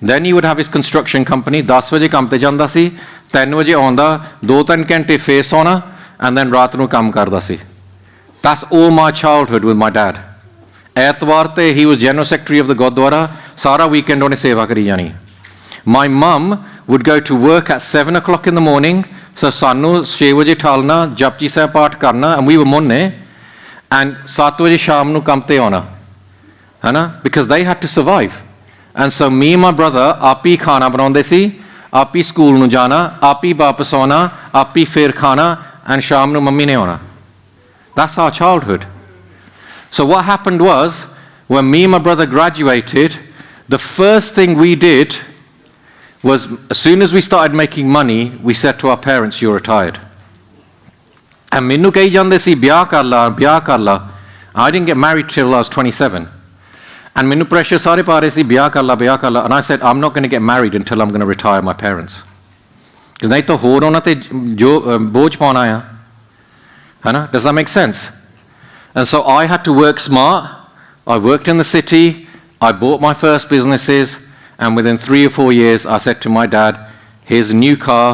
Then he would have his construction company, 10 ਵਜੇ ਕੰਮ ਤੇ ਜਾਂਦਾ ਸੀ, 3 ਵਜੇ ਆਉਂਦਾ, 2-3 ਘੰਟੇ ਫੇਰ ਸੌਣਾ, and then ਰਾਤ ਨੂੰ ਕੰਮ ਕਰਦਾ ਸੀ. That's all my childhood with my dad. ਐਤਵਾਰ ਤੇ he was general secretary of the Gurdwara, ਸਾਰਾ weekend ਉਹਨੇ ਸੇਵਾ ਕਰੀ ਜਾਣੀ. My mum would go to work at 7 o'clock in the morning, so ਸਾਨੂੰ 6 ਵਜੇ ਠਾਲਣਾ, ਜਪਜੀ ਸਾਹਿਬ ਪਾਠ ਕਰਨਾ, and we were ਮੁੰਨੇ, and 7 ਵਜੇ ਸ਼ਾਮ ਨੂੰ ਕੰਮ ਤੇ ਆਉਣਾ, ਹੈ ਨਾ, because they had to survive. And so me and my brother ਆਪ ਹੀ ਖਾਣਾ ਬਣਾਉਂਦੇ ਸੀ, ਆਪ ਹੀ ਸਕੂਲ ਨੂੰ ਜਾਣਾ, ਆਪ ਹੀ ਵਾਪਸ ਆਉਣਾ, ਆਪ ਹੀ ਫੇਰ ਖਾਣਾ, and ਸ਼ਾਮ ਨੂੰ ਮੰਮੀ ਨੇ ਆਉਣਾ. That's our childhood. So what happened was, when me and my brother graduated, the first thing we did was, as soon as we started making money, we said to our parents, you're retired. And ਮੈਨੂੰ ਕਹੀ ਜਾਂਦੇ ਸੀ, ਵਿਆਹ ਕਰ ਲਾ, ਵਿਆਹ ਕਰ ਲਾ. I didn't get married till I was 27. And ਮੈਨੂੰ pressure ਸਾਰੇ ਪਾ ਰਹੇ ਸੀ, ਵਿਆਹ ਕਰ ਲਾ, ਵਿਆਹ ਕਰ ਲਾ. And I said, I'm not going to get married until I'm going to retire my parents. Because ਨਹੀਂ ਤਾਂ ਹੋਰ ਉਹਨਾਂ ਤੇ ਜੋ ਬੋਝ ਪਾਉਣਾ ਆ, ਹੈ ਨਾ? Does that make sense? And so I had to work smart. I worked in the city. I bought my first businesses. And within 3 or 4 years, I said to my dad, here's a new car.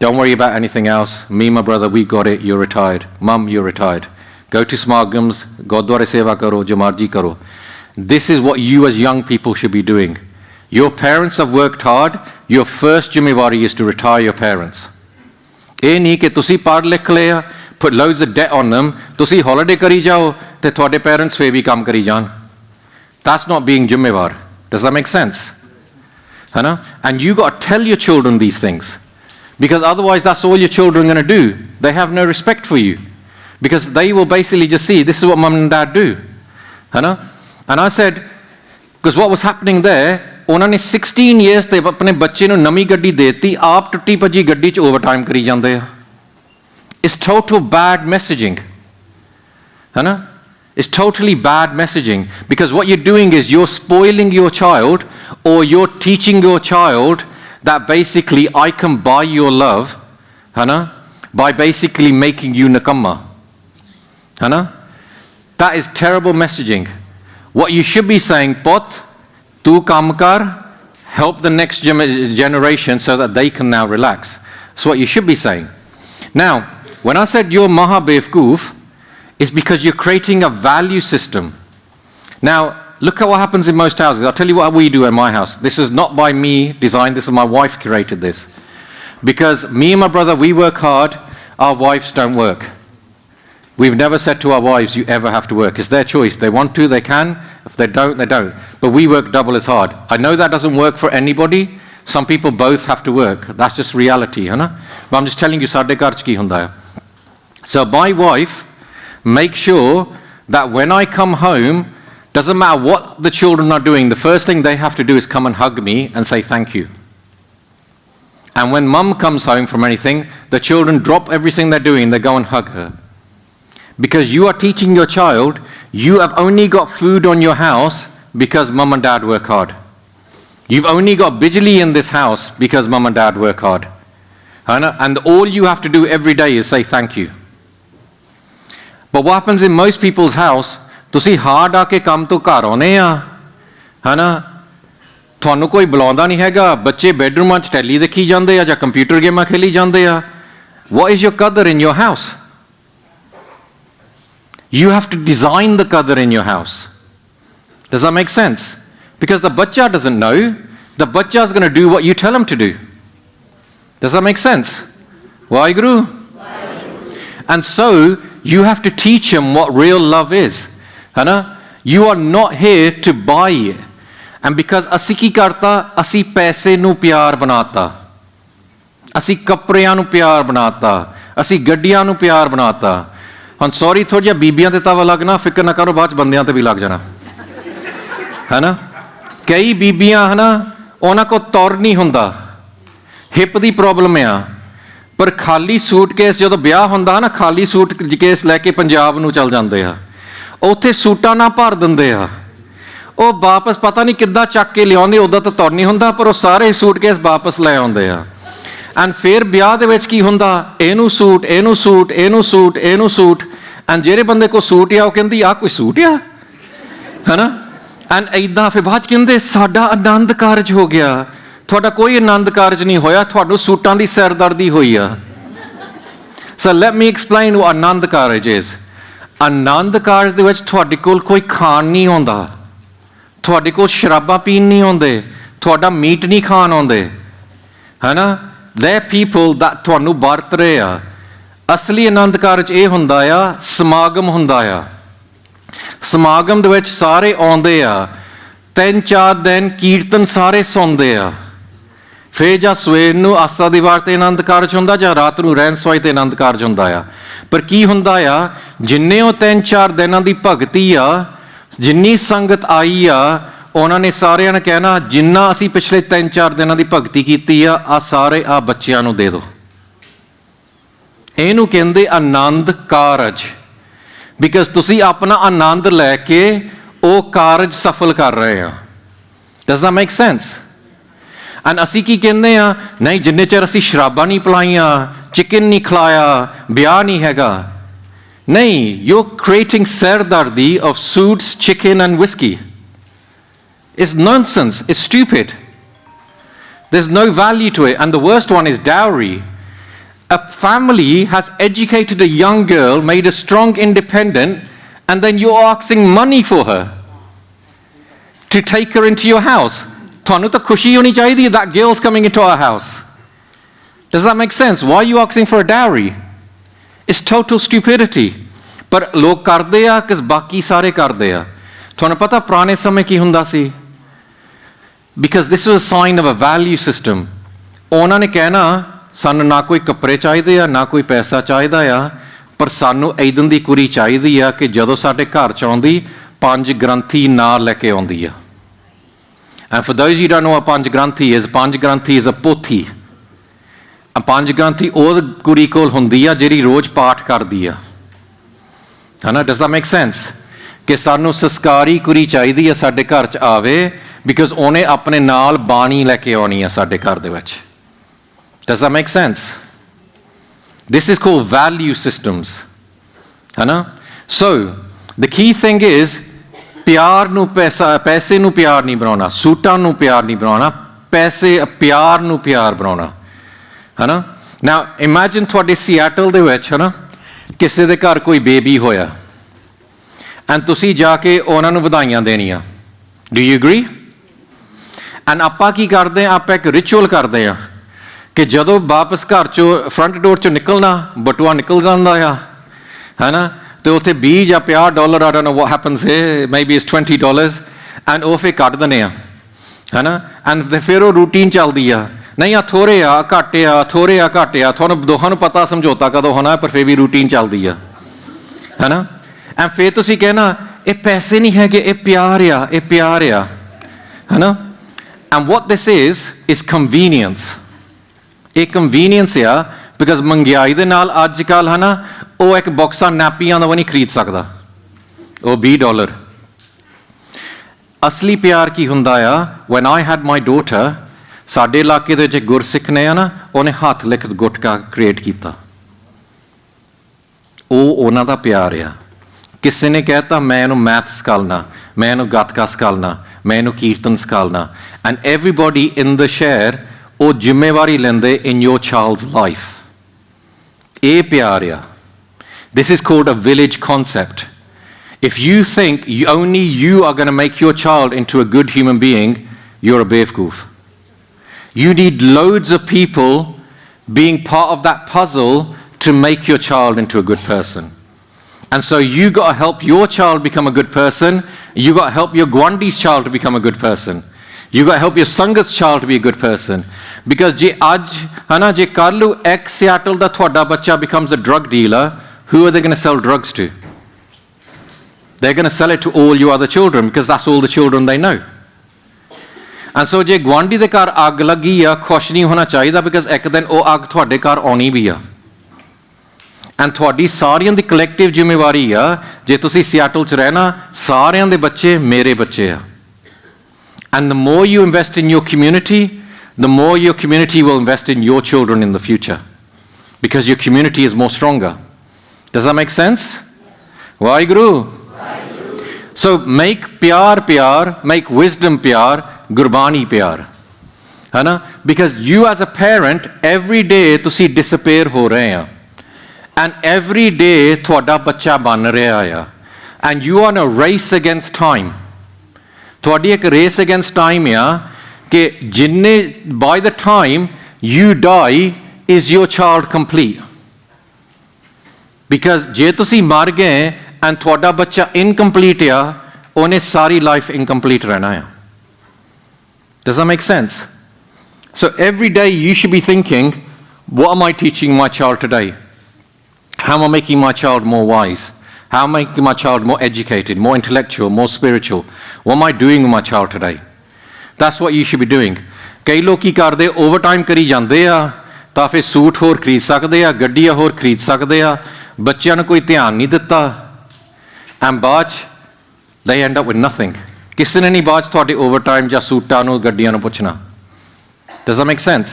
Don't worry about anything else. Me and my brother, we got it. You're retired. Mum, you're retired. Go to smargams. Gurdwara seva karo, jo marji karo. This is what you as young people should be doing. Your parents have worked hard. Your first ਜ਼ਿੰਮੇਵਾਰੀ is to retire your parents. ਇਹ ਨਹੀਂ ਕਿ ਤੁਸੀਂ ਪੜ੍ਹ ਲਿਖ ਲਿਆ, put loads of debt on them, ਤੁਸੀਂ holiday ਕਰੀ ਜਾਓ ਤੇ ਤੁਹਾਡੇ parents ਫੇਰ ਵੀ ਕੰਮ ਕਰੀ ਜਾਣ. That's not being ਜ਼ਿੰਮੇਵਾਰ. Does that make sense? ਹੈ ਨਾ? And you got to tell your children these things. Because otherwise that's all your children are going to do. They have no respect for you. Because they will basically just see, this is what mum and dad do. ਹੈ ਨਾ? And I said, because what was happening there, ਉਹਨਾਂ ਨੇ 16 years ਤੇ ਆਪਣੇ ਬੱਚੇ ਨੂੰ ਨਵੀਂ ਗੱਡੀ ਦੇਤੀ, ਆਪ ਟੁੱਟੀ ਭੱਜੀ ਗੱਡੀ 'ਚ ਓਵਰਟਾਈਮ ਕਰੀ ਜਾਂਦੇ ਆ. It's total bad messaging. ਹੈ ਨਾ? It's totally bad messaging. Because what you're doing is you're spoiling your child, or you're teaching your child that basically I can buy your love, ਹੈ ਨਾ, by basically making you nikamma. ਹੈ ਨਾ? That is terrible messaging. What you should be saying, Pot, tu kam kar, help the next generation so that they can now relax. That's what you should be saying. Now, when I said you're maha bevkoof, it's because you're creating a value system. Now, look at what happens in most houses. I'll tell you what we do in my house. This is not by me designed, this is my wife curated this. Because me and my brother, we work hard, our wives don't work. We've never said to our wives, you ever have to work. It's their choice. They want to, they can. If they don't, they don't. But we work double as hard. I know that doesn't work for anybody. Some people both have to work. That's just reality, है ना? But I'm just telling you, साडे घर च की हुंदा है. So my wife makes sure that when I come home, doesn't matter what the children are doing, the first thing they have to do is come and hug me and say thank you. And when mum comes home from anything, the children drop everything they're doing, they go and hug her. Because you are teaching your child, you have only got food on your house because mum and dad work hard. You've only got bijli in this house because mum and dad work hard. And all you have to do every day is say thank you. But what happens in most people's house, ਤੁਸੀਂ hard ਆ ਕੇ ਕੰਮ ਤੋਂ ਘਰ ਆਉਨੇ ਆ, ਹੈ ਨਾ, ਤੁਹਾਨੂੰ ਕੋਈ ਬੁਲਾਉਂਦਾ ਨਹੀਂ ਹੈਗਾ, ਬੱਚੇ ਬੈਡਰੂਮਾਂ 'ਚ ਟੈਲੀ ਦੇਖੀ ਜਾਂਦੇ ਆ ਜਾਂ ਕੰਪਿਊਟਰ ਗੇਮਾਂ ਖੇਲੀ ਜਾਂਦੇ ਆ. What is your qadr in your house? You have to design the qadr in your house. Does that make sense? Because the bachcha doesn't know. The bachcha is going to do what you tell him to do. Does that make sense? Waheguru? And so you have to teach him what real love is. Hana? You are not here to buy it. And because ਅਸੀਂ ਕੀ ਕਰਤਾ, ਅਸੀਂ ਪੈਸੇ ਨੂੰ ਪਿਆਰ ਬਣਾਤਾ, ਅਸੀਂ ਕੱਪੜਿਆਂ ਨੂੰ ਪਿਆਰ ਬਣਾਤਾ, ਅਸੀਂ ਗੱਡੀਆਂ ਨੂੰ ਪਿਆਰ ਬਣਾਤਾ. ਹੁਣ ਸੌਰੀ ਥੋੜ੍ਹਾ ਜਿਹਾ ਬੀਬੀਆਂ ਤੇ ਤਵਾ ਲੱਗਣਾ, ਫਿਕਰ ਨਾ ਕਰੋ, ਬਾਅਦ 'ਚ ਬੰਦਿਆਂ ਤੇ ਵੀ ਲੱਗ ਜਾਣਾ, ਹੈ ਨਾ? ਕਈ ਬੀਬੀਆਂ, ਹੈ ਨਾ, ਉਹਨਾਂ ਕੋਲ ਤੁਰ ਨਹੀਂ ਹੁੰਦਾ, ਹਿੱਪ ਦੀ ਪ੍ਰੋਬਲਮ ਆ, ਪਰ ਖਾਲੀ ਸੂਟਕੇਸ ਜਦੋਂ ਵਿਆਹ ਹੁੰਦਾ ਨਾ, ਖਾਲੀ ਸੂਟਕੇਸ ਲੈ ਕੇ ਪੰਜਾਬ ਨੂੰ ਚੱਲ ਜਾਂਦੇ ਆ, ਉੱਥੇ ਸੂਟਾਂ ਨਾਲ ਭਰ ਦਿੰਦੇ ਆ, ਉਹ ਵਾਪਸ ਪਤਾ ਨਹੀਂ ਕਿੱਦਾਂ ਚੱਕ ਕੇ ਲਿਆਉਂਦੇ, ਉੱਦਾਂ ਤਾਂ ਤੁਰ ਨਹੀਂ ਹੁੰਦਾ, ਪਰ ਉਹ ਸਾਰੇ ਸੂਟਕੇਸ ਵਾਪਸ ਲੈ ਆਉਂਦੇ ਆ. ਐਂਡ ਫਿਰ ਵਿਆਹ ਦੇ ਵਿੱਚ ਕੀ ਹੁੰਦਾ, ਇਹਨੂੰ ਸੂਟ, ਇਹਨੂੰ ਸੂਟ, ਇਹਨੂੰ ਸੂਟ, ਇਹਨੂੰ ਸੂਟ, ਐਂਡ ਜਿਹੜੇ ਬੰਦੇ ਕੋਲ ਸੂਟ ਆ ਉਹ ਕਹਿੰਦੀ ਆਹ ਕੋਈ ਸੂਟ ਆ, ਹੈ ਨਾ? ਐਂਡ ਇੱਦਾਂ ਫਿਰ ਬਾਅਦ 'ਚ ਕਹਿੰਦੇ ਸਾਡਾ ਆਨੰਦ ਕਾਰਜ ਹੋ ਗਿਆ। ਤੁਹਾਡਾ ਕੋਈ ਆਨੰਦ ਕਾਰਜ ਨਹੀਂ ਹੋਇਆ, ਤੁਹਾਨੂੰ ਸੂਟਾਂ ਦੀ ਸਿਰਦਰਦੀ ਹੋਈ ਆ। ਸੋ let me explain what Anand Karaj is. Anand Karaj ਦੇ ਵਿੱਚ ਤੁਹਾਡੇ ਕੋਲ ਕੋਈ ਖਾਣ ਨਹੀਂ ਆਉਂਦਾ, ਤੁਹਾਡੇ ਕੋਲ ਸ਼ਰਾਬਾਂ ਪੀਣ ਨਹੀਂ ਆਉਂਦੇ, ਤੁਹਾਡਾ ਮੀਟ ਨਹੀਂ ਖਾਣ ਆਉਂਦੇ, ਹੈ ਨਾ। ਦੇ ਪੀਪਲ ਦਾ ਤੁਹਾਨੂੰ ਵਰਤ ਰਹੇ ਆ। ਅਸਲੀ ਆਨੰਦ ਕਾਰਜ ਇਹ ਹੁੰਦਾ ਆ, ਸਮਾਗਮ ਹੁੰਦਾ ਆ। ਸਮਾਗਮ ਦੇ ਵਿੱਚ ਸਾਰੇ ਆਉਂਦੇ ਆ, 3-4 ਦਿਨ ਕੀਰਤਨ ਸਾਰੇ ਸੁਣਦੇ ਆ। ਫਿਰ ਜਾਂ ਸਵੇਰ ਨੂੰ ਆਸਾ ਦੀ ਵਾਰ 'ਤੇ ਆਨੰਦ ਕਾਰਜ ਹੁੰਦਾ, ਜਾਂ ਰਾਤ ਨੂੰ ਰਹਿਣ ਸਵਾਈ 'ਤੇ ਆਨੰਦ ਕਾਰਜ ਹੁੰਦਾ ਆ। ਪਰ ਕੀ ਹੁੰਦਾ ਆ, ਜਿੰਨੇ ਉਹ 3-4 ਦਿਨਾਂ ਦੀ ਭਗਤੀ ਆ, ਜਿੰਨੀ ਸੰਗਤ ਆਈ ਆ, ਉਹਨਾਂ ਨੇ ਸਾਰਿਆਂ ਨੇ ਕਹਿਣਾ ਜਿੰਨਾ ਅਸੀਂ ਪਿਛਲੇ 3-4 ਦਿਨਾਂ ਦੀ ਭਗਤੀ ਕੀਤੀ ਆ ਸਾਰੇ ਆ ਬੱਚਿਆਂ ਨੂੰ ਦੇ ਦਿਓ। ਇਹਨੂੰ ਕਹਿੰਦੇ ਆਨੰਦ ਕਾਰਜ, ਬਿਕਾਜ਼ ਤੁਸੀਂ ਆਪਣਾ ਆਨੰਦ ਲੈ ਕੇ ਉਹ ਕਾਰਜ ਸਫਲ ਕਰ ਰਹੇ ਆ। Does that make sense? And ਅਸੀਂ ਕੀ ਕਹਿੰਦੇ ਆ, ਨਹੀਂ ਜਿੰਨੇ ਚਿਰ ਅਸੀਂ ਸ਼ਰਾਬਾਂ ਨਹੀਂ ਪਿਲਾਈਆਂ, ਚਿਕਨ ਨਹੀਂ ਖਿਲਾਇਆ, ਵਿਆਹ ਨਹੀਂ ਹੈਗਾ। ਨਹੀਂ, ਯੂ ਕ੍ਰੀਏਟਿੰਗ ਸਿਰਦਰਦੀ of suits, chicken and whisky. It's nonsense, it's stupid. There's no value to it. And the worst one is dowry. A family has educated a young girl, made her strong, independent, and then you're asking money for her to take her into your house. ਤੁਹਾਨੂੰ ਤਾਂ ਖੁਸ਼ੀ ਹੋਣੀ ਚਾਹੀਦੀ ਹੈ that girl's coming into our house. Does that make sense? Why are you asking for a dowry? It's total stupidity. ਪਰ ਲੋਕ ਕਰਦੇ ਆ ਕਿ ਬਾਕੀ ਸਾਰੇ ਕਰਦੇ ਆ। ਤੁਹਾਨੂੰ ਪਤਾ ਪੁਰਾਣੇ ਸਮੇਂ ਕੀ ਹੁੰਦਾ ਸੀ? Because this was a sign of a value system. ਉਹਨਾਂ ਨੇ ਕਹਿਣਾ ਸਾਨੂੰ ਨਾ ਕੋਈ ਕੱਪੜੇ ਚਾਹੀਦੇ ਆ, ਨਾ ਕੋਈ ਪੈਸਾ ਚਾਹੀਦਾ ਆ, ਪਰ ਸਾਨੂੰ ਇੱਦਾਂ ਦੀ ਕੁੜੀ ਚਾਹੀਦੀ ਆ ਕਿ ਜਦੋਂ ਸਾਡੇ ਘਰ 'ਚ ਆਉਂਦੀ 5 ਗ੍ਰੰਥੀ ਨਾਲ ਲੈ ਕੇ ਆਉਂਦੀ ਆ। And for those you don't know what 5 ਗ੍ਰੰਥੀ is, 5 ਗ੍ਰੰਥੀ is a ਪੋਥੀ। 5 ਗ੍ਰੰਥੀ ਉਹ ਕੁੜੀ ਕੋਲ ਹੁੰਦੀ ਆ ਜਿਹੜੀ ਰੋਜ਼ ਪਾਠ ਕਰਦੀ ਆ, ਹੈ ਨਾ। Does that make sense? ਕਿ ਸਾਨੂੰ ਸੰਸਕਾਰੀ ਕੁੜੀ ਚਾਹੀਦੀ ਆ ਸਾਡੇ ਘਰ 'ਚ ਆਵੇ, ਬਿਕਾਜ਼ ਉਹਨੇ ਆਪਣੇ ਨਾਲ ਬਾਣੀ ਲੈ ਕੇ ਆਉਣੀ ਆ ਸਾਡੇ ਘਰ ਦੇ ਵਿੱਚ। Does that make sense? This is called value systems, ਹੈ ਨਾ। So the key thing is ਪਿਆਰ ਨੂੰ ਪੈਸੇ ਨੂੰ ਪਿਆਰ ਨਹੀਂ ਬਣਾਉਣਾ, ਸੂਟਾਂ ਨੂੰ ਪਿਆਰ ਨਹੀਂ ਬਣਾਉਣਾ, ਪਿਆਰ ਨੂੰ ਪਿਆਰ ਬਣਾਉਣਾ, ਹੈ ਨਾ। Now imagine ਤੁਹਾਡੇ ਸਿਐਟਲ ਦੇ ਵਿੱਚ, ਹੈ ਨਾ, ਕਿਸੇ ਦੇ ਘਰ ਕੋਈ ਬੇਬੀ ਹੋਇਆ ਐਂਡ ਤੁਸੀਂ ਜਾ ਕੇ ਉਹਨਾਂ ਨੂੰ ਵਧਾਈਆਂ ਦੇਣੀਆਂ। Do you agri? ਐਂਡ ਆਪਾਂ ਕੀ ਕਰਦੇ ਹਾਂ, ਆਪਾਂ ਇੱਕ ਰਿਚੁਅਲ ਕਰਦੇ ਹਾਂ ਕਿ ਜਦੋਂ ਵਾਪਸ ਘਰ 'ਚੋਂ ਫਰੰਟ ਡੋਰ 'ਚੋਂ ਨਿਕਲਣਾ, ਬਟੂਆ ਨਿਕਲ ਜਾਂਦਾ ਆ, ਹੈ ਨਾ, ਅਤੇ ਉੱਥੇ $20 ਜਾਂ $50 I don't know what happens here, maybe it's $20, and ਉਹ ਫਿਰ ਕੱਢ ਦਿੰਦੇ ਆ, ਹੈ ਨਾ। ਐਂਡ ਫਿਰ ਉਹ ਰੂਟੀਨ ਚੱਲਦੀ ਆ, ਨਹੀਂ ਆ ਥੋੜ੍ਹੇ ਆ ਘੱਟ ਆ, ਥੋੜ੍ਹੇ ਆ ਘੱਟ ਆ। ਤੁਹਾਨੂੰ ਦੋਹਾਂ ਨੂੰ ਪਤਾ ਸਮਝੌਤਾ ਕਦੋਂ ਹੋਣਾ, ਪਰ ਫਿਰ ਵੀ ਰੂਟੀਨ ਚੱਲਦੀ ਆ, ਹੈ ਨਾ। ਐਂਡ ਫਿਰ ਤੁਸੀਂ ਕਹਿਣਾ ਇਹ ਪੈਸੇ ਨਹੀਂ ਹੈਗੇ, ਇਹ ਪਿਆਰ ਆ, ਇਹ ਪਿਆਰ ਆ, ਹੈ ਨਾ। And what this is convenience. ਇਹ ਕਨਵੀਨੀਅੰਸ ਆ, ਬਿਕਾਜ਼ ਮਹਿੰਗਾਈ ਦੇ ਨਾਲ ਅੱਜ ਕੱਲ੍ਹ, ਹੈ ਨਾ, ਉਹ ਇੱਕ ਬਾਕਸਾਂ ਨੈਪੀਆਂ ਦਾ ਉਹ ਨਹੀਂ ਖਰੀਦ ਸਕਦਾ, ਉਹ $20। ਅਸਲੀ ਪਿਆਰ ਕੀ ਹੁੰਦਾ ਆ? Van I had my daughter, ਸਾਡੇ ਇਲਾਕੇ ਦੇ ਵਿੱਚ ਗੁਰਸਿੱਖ ਨੇ, ਆ ਨਾ, ਉਹਨੇ ਹੱਥ ਲਿਖਤ ਗੁਟਕਾ ਕ੍ਰੀਏਟ ਕੀਤਾ। ਉਹ ਉਹਨਾਂ ਦਾ ਪਿਆਰ ਆ। ਕਿਸੇ ਨੇ ਕਹਿਤਾ ਮੈਂ ਇਹਨੂੰ ਮੈਥ ਸਿਖਾਲਣਾ, ਮੈਂ ਇਹਨੂੰ ਗੱਤਕਾ ਸਿਖਾਲਣਾ, ਮੈਂ ਇਹਨੂੰ ਕੀਰਤਨ ਸਿਖਾਲਣਾ, ਐਂਡ ਐਵਰੀਬੋਡੀ ਇਨ ਦ ਸ਼ਹਿਰ ਉਹ ਜ਼ਿੰਮੇਵਾਰੀ ਲੈਂਦੇ ਇਨ ਯੋਰ ਚਾਈਲਡਸ ਲਾਈਫ। ਇਹ ਪਿਆਰ ਆ। This is called a village concept. If you think only you are going to make your child into a good human being, you're a beefcoof. You need loads of people being part of that puzzle to make your child into a good person. And so you got to help your child become a good person. You got to help your Gwandi's child to become a good person. You got to help your Sangat's child to be a good person. Because je aj, है ना, जे कल एक Seattle da थोड़ा बच्चा becomes a drug dealer, who are they going to sell drugs to? They're going to sell it to all your other children because that's all the children they know. And so ਜੇ ਗੁਆਂਢੀ ਦੇ ਘਰ ਅੱਗ ਲੱਗੀ ਆ, ਖੁਸ਼ ਨਹੀਂ ਹੋਣਾ ਚਾਹੀਦਾ, ਬਿਕਾਜ਼ ਇੱਕ ਦਿਨ ਉਹ ਅੱਗ ਤੁਹਾਡੇ ਘਰ ਆਉਣੀ ਵੀ ਆ। ਐਂਡ ਤੁਹਾਡੀ ਸਾਰਿਆਂ ਦੀ ਕਲੈਕਟਿਵ ਜ਼ਿੰਮੇਵਾਰੀ ਆ, ਜੇ ਤੁਸੀਂ ਸਿਆਟਲ 'ਚ ਰਹਿਣਾ, ਸਾਰਿਆਂ ਦੇ ਬੱਚੇ ਮੇਰੇ ਬੱਚੇ ਆ। And the more you invest in your community, the more your community will invest in your children in the future, because your community is more stronger. Does that make sense? Waheguru. So make pyar pyar, make wisdom pyar, gurbani pyar. है ना? Because you as a parent, every day ਤੁਸੀਂ disappear ਹੋ ਰਹੇ ਆ. And every day ਤੁਹਾਡਾ ਬੱਚਾ ਬਣ ਰਿਹਾ ਆ. And you are on a race against time. ਤੁਹਾਡੀ ਇੱਕ race against time ਆ ਕਿ ਜਿੰਨੇ by the time you die is your child complete. Because ਜੇ ਤੁਸੀਂ ਮਰ ਗਏ and ਤੁਹਾਡਾ ਬੱਚਾ incomplete ਆ, ਉਹਨੇ ਸਾਰੀ life incomplete ਰਹਿਣਾ ਆ. Does that make sense? So every day you should be thinking, what am I teaching my child today? How am I making my child more wise? How am I making my child more educated, more intellectual, more spiritual? What am I doing with my child today? That's what you should be doing. ਕਈ ਲੋਕ ਕੀ ਕਰਦੇ, overtime ਕਰੀ ਜਾਂਦੇ ਆ, ਤਾਂ ਫਿਰ suit ਹੋਰ ਖਰੀਦ ਸਕਦੇ ਆ, ਗੱਡੀਆਂ ਹੋਰ ਖਰੀਦ ਸਕਦੇ ਆ, ਬੱਚਿਆਂ ਨੂੰ ਕੋਈ ਧਿਆਨ ਨਹੀਂ ਦਿੱਤਾ, and ਬਾਅਦ 'ਚ they end up with nothing. ਕਿਸੇ ਨੇ ਨਹੀਂ ਬਾਅਦ 'ਚ ਤੁਹਾਡੇ overtime ਜਾਂ ਸੂਟਾਂ ਨੂੰ ਗੱਡੀਆਂ ਨੂੰ ਪੁੱਛਣਾ. Does that make sense?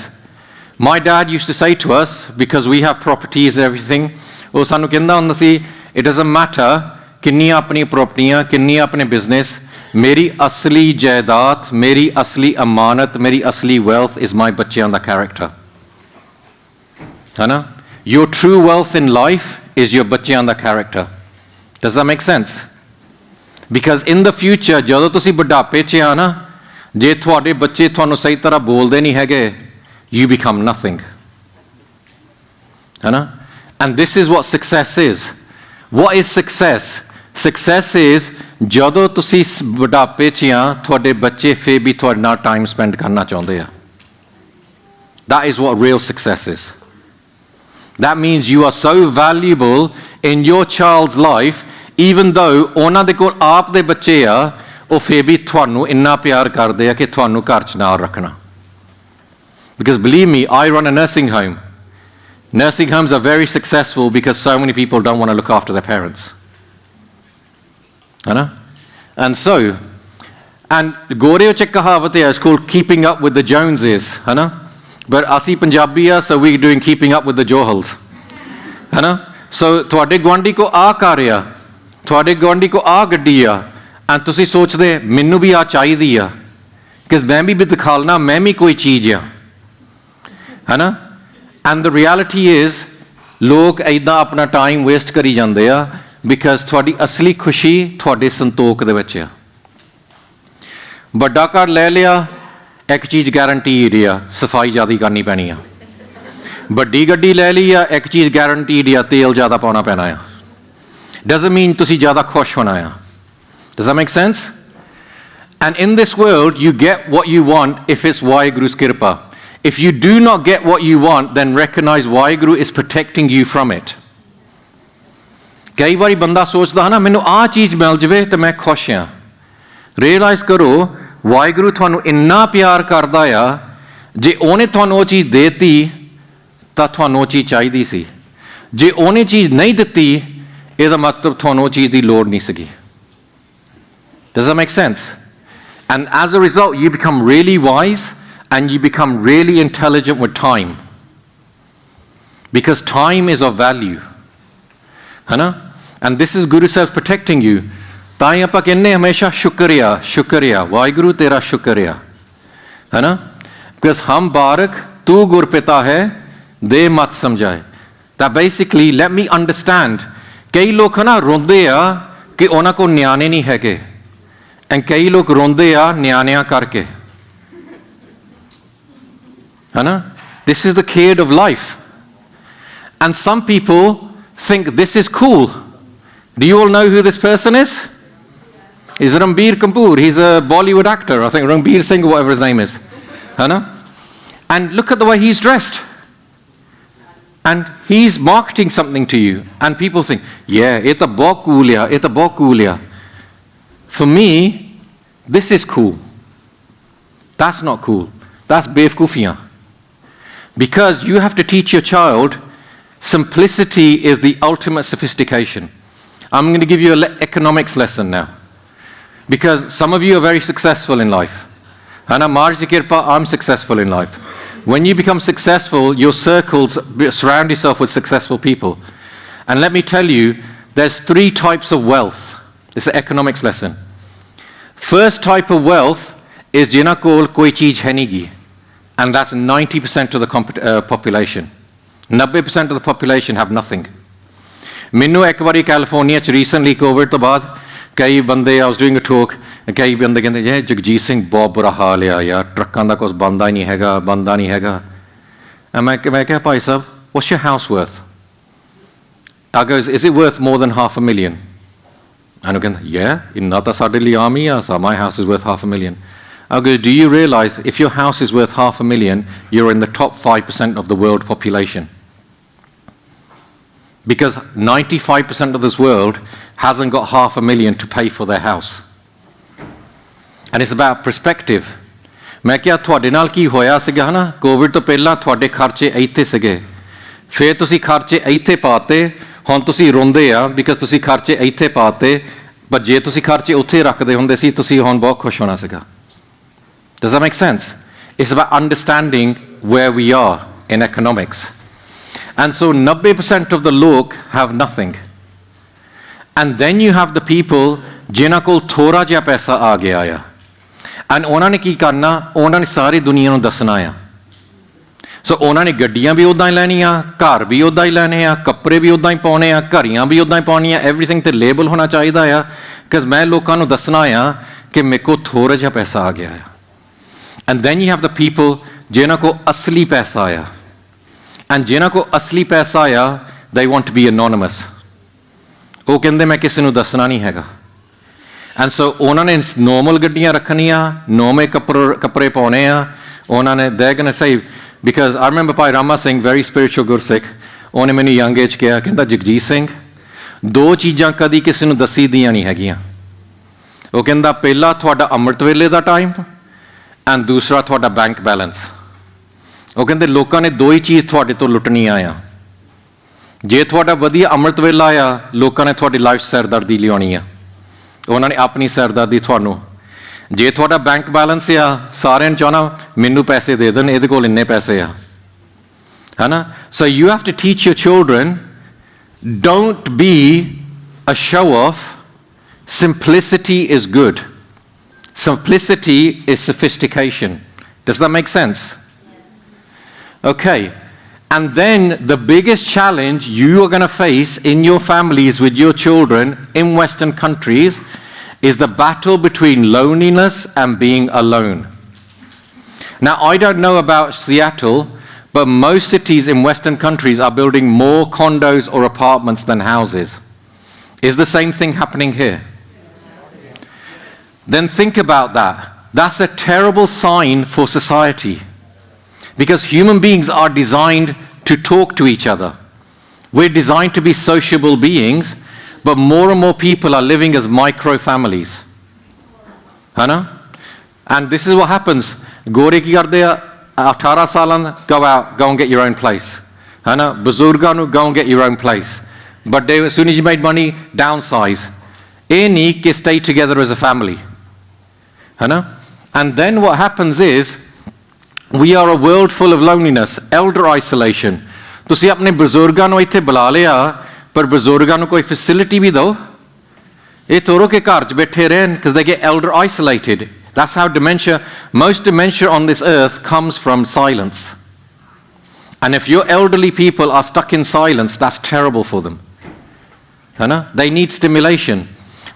My dad used to say to us, because we have properties and everything, ਉਹ ਸਾਨੂੰ ਕਹਿੰਦਾ ਹੁੰਦਾ ਸੀ, it doesn't matter ਕਿੰਨੀਆਂ ਆਪਣੀਆਂ ਪ੍ਰਾਪਰਟੀਆਂ, ਕਿੰਨੀਆਂ ਆਪਣੇ ਬਿਜ਼ਨਸ, ਮੇਰੀ ਅਸਲੀ ਜਾਇਦਾਦ, ਮੇਰੀ ਅਸਲੀ ਅਮਾਨਤ, ਮੇਰੀ ਅਸਲੀ wealth is my ਬੱਚਿਆਂ ਦਾ character. ਹੈ ਨਾ? Your true wealth in life is your ਬੱਚਿਆਂ ਦਾ character. Does that make sense? Because in the future, ਜਦੋਂ ਤੁਸੀਂ ਬੁਢਾਪੇ 'ਚ ਆ ਨਾ, ਜੇ ਤੁਹਾਡੇ ਬੱਚੇ ਤੁਹਾਨੂੰ ਸਹੀ ਤਰ੍ਹਾਂ ਬੋਲਦੇ ਨਹੀਂ ਹੈਗੇ, you become nothing. ਹੈ ਨਾ? And this is what success is. What is success? Success is ਜਦੋਂ ਤੁਸੀਂ ਬੁਢਾਪੇ 'ਚ ਆ, ਤੁਹਾਡੇ ਬੱਚੇ ਫਿਰ ਵੀ ਤੁਹਾਡੇ ਨਾਲ ਟਾਈਮ ਸਪੈਂਡ ਕਰਨਾ ਚਾਹੁੰਦੇ ਆ. That is what real success is. That means you are so valuable in your child's life, even though ਉਹਨਾਂ ਦੇ ਕੋਲ ਆਪ ਦੇ ਬੱਚੇ ਆ, ਉਹ ਫਿਰ ਵੀ ਤੁਹਾਨੂੰ ਇੰਨਾ ਪਿਆਰ ਕਰਦੇ ਆ ਕਿ ਤੁਹਾਨੂੰ ਘਰ 'ਚ ਨਾਲ ਰੱਖਣਾ. Because believe me, I run a nursing home. Nursing homes are very successful because so many people don't want to look after their parents. ਹੈ ਨਾ? And ਗੋਰੇ 'ਚ ਇੱਕ ਕਹਾਵਤ ਹੈ, it's called keeping up with the Joneses. ਹੈ ਨਾ? But ਅਸੀਂ ਪੰਜਾਬੀ ਆ, so we're doing keeping up with the Johals. ਹੈ ਨਾ? So ਤੁਹਾਡੇ ਗੁਆਂਢੀ ਕੋ ਆ ਘਰ ਆ, ਤੁਹਾਡੇ ਗੁਆਂਢੀ ਕੋ ਆ ਗੱਡੀ ਆ, and ਤੁਸੀਂ ਸੋਚਦੇ ਮੈਨੂੰ ਵੀ ਆ ਚਾਹੀਦੀ ਆ, because ਮੈਂ ਵੀ ਦਿਖਾ ਲੈਣਾ ਮੈਂ ਵੀ ਕੋਈ ਚੀਜ਼ ਆ. ਹੈ ਨਾ? And the reality is, ਲੋਕ ਇੱਦਾਂ ਆਪਣਾ ਟਾਈਮ ਵੇਸਟ ਕਰੀ ਜਾਂਦੇ ਆ, because ਤੁਹਾਡੀ ਅਸਲੀ ਖੁਸ਼ੀ ਤੁਹਾਡੇ ਸੰਤੋਖ ਦੇ ਵਿੱਚ ਆ. ਵੱਡਾ ਘਰ ਲੈ ਲਿਆ, ਇੱਕ ਚੀਜ਼ ਗਾਰੰਟੀਡ ਆ, ਸਫਾਈ ਜ਼ਿਆਦਾ ਕਰਨੀ ਪੈਣੀ ਆ. ਵੱਡੀ ਗੱਡੀ ਲੈ ਲਈ ਆ, ਇੱਕ ਚੀਜ਼ ਗਾਰੰਟੀਡ ਆ, ਤੇਲ ਜ਼ਿਆਦਾ ਪਾਉਣਾ ਪੈਣਾ ਆ. Doesn't mean ਤੁਸੀਂ ਜ਼ਿਆਦਾ ਖੁਸ਼ ਹੋਣਾ ਆ. Does that make sense? And in this world, you get what you want if it's Vaheguru's kirpa. If you do not get what you want, then recognize Vaheguru is protecting you from it. ਕਈ ਵਾਰੀ ਬੰਦਾ ਸੋਚਦਾ ਹੈ ਨਾ, ਮੈਨੂੰ ਆਹ ਚੀਜ਼ ਮਿਲ ਜਾਵੇ ਤੇ ਮੈਂ ਖੁਸ਼ ਹਾਂ. ਰਿਅਲਾਈਜ਼ ਕਰੋ, ਵਾਹਿਗੁਰੂ ਤੁਹਾਨੂੰ ਇੰਨਾ ਪਿਆਰ ਕਰਦਾ ਆ, ਜੇ ਉਹਨੇ ਤੁਹਾਨੂੰ ਉਹ ਚੀਜ਼ ਦੇਤੀ ਤਾਂ ਤੁਹਾਨੂੰ ਉਹ ਚੀਜ਼ ਚਾਹੀਦੀ ਸੀ. ਜੇ ਉਹਨੇ ਚੀਜ਼ ਨਹੀਂ ਦਿੱਤੀ, ਇਹਦਾ ਮਤਲਬ ਤੁਹਾਨੂੰ ਉਹ ਚੀਜ਼ ਦੀ ਲੋੜ ਨਹੀਂ ਸੀਗੀ. Does that make sense? And as a result, you become really wise and you become really intelligent with time. Because time is of value. है ना? And this is Guru Sahib protecting you. ਤਾਂ ਹੀ ਆਪਾਂ ਕਹਿੰਦੇ ਹਮੇਸ਼ਾ ਸ਼ੁਕਰੀਆ, ਸ਼ੁਕਰੀਆ, ਵਾਹਿਗੁਰੂ ਤੇਰਾ ਸ਼ੁਕਰੀਆ. है ना? Because ਹਮ ਬਾਰਕ ਤੂੰ ਗੁਰਪਿਤਾ ਹੈ, ਦੇ ਮਤ ਸਮਝਾਏ. ਤਾਂ basically let me understand. ਕਈ ਲੋਕ ਨਾ ਰੋਂਦੇ ਆ ਕਿ ਉਹਨਾਂ ਕੋਲ ਨਿਆਣੇ ਨਹੀਂ ਹੈਗੇ, and ਕਈ ਲੋਕ ਰੋਂਦੇ ਆ ਨਿਆਣਿਆਂ ਕਰਕੇ. ਹੈ ਨਾ? This is the kid of life. And some people think this is cool. Do you all know who this person is? He's Ranbir Kapoor. He's a Bollywood actor. I think Ranbir Singh or whatever his name is. Hai na? And look at the way he's dressed. And he's marketing something to you. And people think, yeah, it's a bahut cool ya, it's a bahut cool ya. For me, this is cool. That's not cool. That's bevkoofiyan. Because you have to teach your child simplicity is the ultimate sophistication. I'm going to give you an economics lesson now. Because some of you are very successful in life. Hana Marj Kirpa, I'm successful in life. When you become successful, your circles, surround yourself with successful people. And let me tell you, there's 3 types of wealth. This is an economics lesson. First type of wealth is जिन्हां कोल कोई चीज़ है नहीं गी, and that's 90% of the population. 90% of the population have nothing. मैनू एक बारी California च recently COVID तो बाद कई बंदे, I was doing a talk, कई बंदे कहते ये जगजीत सिंह बहुत बुरा हाल है यार, ट्रकों का कुछ बनता ही नहीं हैगा, बनता नहीं हैगा. मैं क्या भाई साहब, what's your house worth? I goes, is it worth more than $500,000? And again, yeah, inna ta sade liye aam hi hai, so my house is worth $500,000. I go, do you realize if your house is worth $500,000, you're in the top 5% of the world population? Because 95% of this world hasn't got $500,000 to pay for their house. And it's about perspective. मैं क्या ਤੁਹਾਡੇ ਨਾਲ ਕੀ ਹੋਇਆ ਸੀਗਾ ਨਾ, Covid ਤੋਂ ਪਹਿਲਾਂ ਤੁਹਾਡੇ ਖਰਚੇ ਇੱਥੇ ਸੀਗੇ, ਫਿਰ ਤੁਸੀਂ ਖਰਚੇ ਇੱਥੇ ਪਾਤੇ, ਹੁਣ ਤੁਸੀਂ ਰੋਂਦੇ ਆ ਬਿਕਾਜ਼ ਤੁਸੀਂ ਖਰਚੇ ਇੱਥੇ ਪਾਤੇ, ਪਰ ਜੇ ਤੁਸੀਂ ਖਰਚੇ ਉੱਥੇ ਰੱਖਦੇ ਹੁੰਦੇ ਸੀ ਤੁਸੀਂ ਹੁਣ ਬਹੁਤ ਖੁਸ਼ ਹੋਣਾ ਸੀਗਾ. Does that make sense? It's about understanding where we are in economics. And so 90% of the lok have nothing. And then you have the people ਜਿਨ੍ਹਾਂ ਕੋਲ ਥੋੜਾ ਜਿਹਾ ਪੈਸਾ ਆ ਗਿਆ ਆ, and ਉਹਨਾਂ ਨੇ ਕੀ ਕਰਨਾ, ਉਹਨਾਂ ਨੇ ਸਾਰੀ ਦੁਨੀਆ ਨੂੰ ਦੱਸਣਾ ਆ. ਸੋ ਉਹਨਾਂ ਨੇ ਗੱਡੀਆਂ ਵੀ ਉੱਦਾਂ ਹੀ ਲੈਣੀਆਂ, ਘਰ ਵੀ ਉੱਦਾਂ ਹੀ ਲੈਣੇ ਆ, ਕੱਪੜੇ ਵੀ ਉੱਦਾਂ ਹੀ ਪਾਉਣੇ ਆ, ਘੜੀਆਂ ਵੀ ਉੱਦਾਂ ਹੀ ਪਾਉਣੀਆਂ, ਐਵਰੀਥਿੰਗ ਤੇ ਲੇਬਲ ਹੋਣਾ ਚਾਹੀਦਾ ਆ, ਬਿਕਾਜ਼ ਮੈਂ ਲੋਕਾਂ ਨੂੰ ਦੱਸਣਾ ਆ ਕਿ ਮੇਰੇ ਕੋਲ ਥੋੜਾ ਜਿਹਾ ਪੈਸਾ ਆ ਗਿਆ ਆ. And then you have the people ਜਿਨ੍ਹਾਂ ਕੋਲ ਅਸਲੀ ਪੈਸਾ ਆ, and ਜਿਨ੍ਹਾਂ ਕੋਲ ਅਸਲੀ ਪੈਸਾ ਆ, they want to be anonymous. ਉਹ ਕਹਿੰਦੇ ਮੈਂ ਕਿਸੇ ਨੂੰ ਦੱਸਣਾ ਨਹੀਂ ਹੈਗਾ. And so ਉਹਨਾਂ ਨੇ normal ਗੱਡੀਆਂ ਰੱਖਣੀਆਂ, normal ਕੱਪੜੇ ਪਾਉਣੇ ਆ, ਉਹਨਾਂ ਨੇ they're going to say, because I remember Bhai Rama Singh, very spiritual Gursikh, ਉਹਨੇ ਮੈਨੂੰ young age ਕਿਹਾ, ਕਹਿੰਦਾ ਜਗਜੀਤ ਸਿੰਘ ਦੋ ਚੀਜ਼ਾਂ ਕਦੀ ਕਿਸੇ ਨੂੰ ਦੱਸੀ ਦੀਆਂ ਨਹੀਂ ਹੈਗੀਆਂ. ਉਹ ਕਹਿੰਦਾ ਪਹਿਲਾ ਤੁਹਾਡਾ ਅੰਮ੍ਰਿਤ ਵੇਲੇ ਦਾ ਟਾਈਮ, ਐਂਡ ਦੂਸਰਾ ਤੁਹਾਡਾ ਬੈਂਕ ਬੈਲੈਂਸ. ਉਹ ਕਹਿੰਦੇ ਲੋਕਾਂ ਨੇ ਦੋ ਹੀ ਚੀਜ਼ ਤੁਹਾਡੇ ਤੋਂ ਲੁੱਟਣੀਆਂ ਆ. ਜੇ ਤੁਹਾਡਾ ਵਧੀਆ ਅੰਮ੍ਰਿਤ ਵੇਲਾ ਆ, ਲੋਕਾਂ ਨੇ ਤੁਹਾਡੀ ਲਾਈਫ ਸਿਰਦਰਦੀ ਲਿਆਉਣੀ ਆ, ਉਹਨਾਂ ਨੇ ਆਪਣੀ ਸਿਰਦਰਦੀ ਤੁਹਾਨੂੰ. ਜੇ ਤੁਹਾਡਾ ਬੈਂਕ ਬੈਲੈਂਸ ਆ, ਸਾਰਿਆਂ ਨੂੰ ਚਾਹਣਾ ਮੈਨੂੰ ਪੈਸੇ ਦੇ ਦੇਣ, ਇਹਦੇ ਕੋਲ ਇੰਨੇ ਪੈਸੇ ਆ, ਹੈ ਨਾ. So you have to teach your children, don't be a show off. Simplicity is good. Simplicity is sophistication. Does that make sense? Okay. And then the biggest challenge you are going to face in your families with your children in Western countries is the battle between loneliness and being alone. Now, I don't know about Seattle, but most cities in Western countries are building more condos or apartments than houses. Is the same thing happening here? Then think about that. That's a terrible sign for society. Because human beings are designed to talk to each other. We're designed to be sociable beings, but more and more people are living as micro-families. Hana? And this is what happens. Gore ki karde 18 salan, go out, go and get your own place. Hana? Buzurgan, go and get your own place. But as soon as you made money, downsize. Any can stay together as a family. Hana? And then what happens is, we are a world full of loneliness, elder isolation. ਤੁਸੀਂ ਆਪਣੇ ਬਜ਼ੁਰਗਾਂ ਨੂੰ ਇੱਥੇ ਬੁਲਾ ਲਿਆ, ਪਰ ਬਜ਼ੁਰਗਾਂ ਨੂੰ ਕੋਈ ਫੈਸਿਲਿਟੀ ਵੀ ਦਿਓ, ਇਹ ਤੋਰੋ ਕਿ ਘਰ 'ਚ ਬੈਠੇ ਰਹਿਣ, because they get elder isolated. That's how most dementia on this earth comes from silence. And if your elderly people are stuck in silence, that's terrible for them. They need stimulation.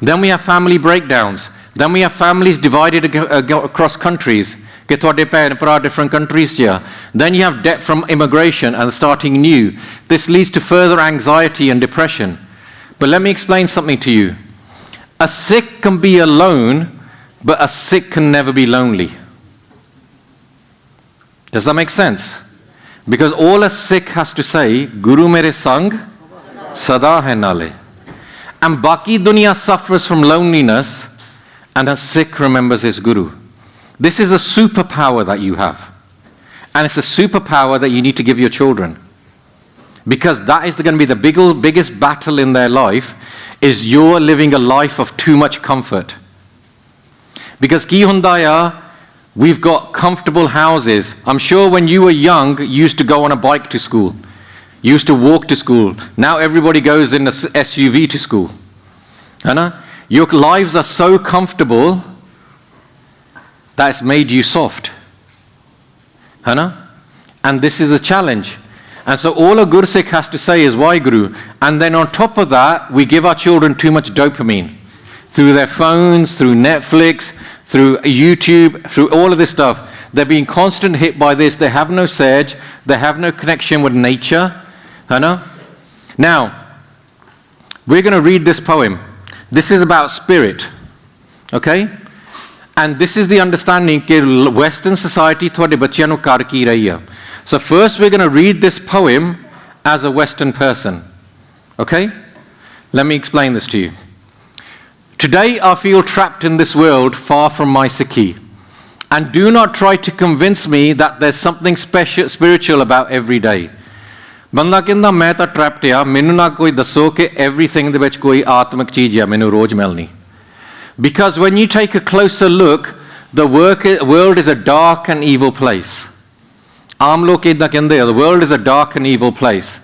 Then we have family breakdowns. Then we have families divided across countries. Different countries here. Then you have debt from immigration and starting new. This leads to further anxiety and depression. But let me explain something to you. A Sikh can be alone, but a Sikh can never be lonely. Does that make sense? Because all a Sikh has to say, Guru mere sang, sada hai nale. And baki dunya suffers from loneliness, and a Sikh remembers his Guru. This is a superpower that you have. And it's a superpower that you need to give your children. Because that is going to be the biggest battle in their life, is you're living a life of too much comfort. Because ki hunda ya, we've got comfortable houses. I'm sure when you were young, you used to go on a bike to school. You used to walk to school. Now everybody goes in a SUV to school. Hana? Your lives are so comfortable that it's made you soft. Hana? And this is a challenge. And so all a Gursikh has to say is, why Guru? And then on top of that, we give our children too much dopamine. Through their phones, through Netflix, through YouTube, through all of this stuff. They're being constant hit by this. They have no sage. They have no connection with nature. Hana? Now, we're going to read this poem. This is about spirit. Okay? And this is the understanding that Western society ਤੁਹਾਡੇ ਬੱਚਿਆਂ ਨੂੰ ਕਰ ਕੀ ਰਹੀ ਆ. So first we're going to read this poem as a Western person. Okay? Let me explain this to you. Today I feel trapped in this world far from my Sikhi. And do not try to convince me that there's something special, spiritual about every day. ਬੰਦਾ ਕਹਿੰਦਾ ਮੈਂ ਤਾਂ trapped ਆ, ਮੈਨੂੰ ਨਾ ਕੋਈ ਦੱਸੋ ਕਿ everything ਦੇ ਵਿੱਚ ਕੋਈ ਆਤਮਿਕ ਚੀਜ਼ ਆ ਮੈਨੂੰ ਰੋਜ਼ ਮਿਲਣੀ. Because when you take a closer look, the world is a dark and evil place. ਆਮ ਲੋਕ ਇੱਦਾਂ ਕਹਿੰਦੇ ਆ, the world is a dark and evil place.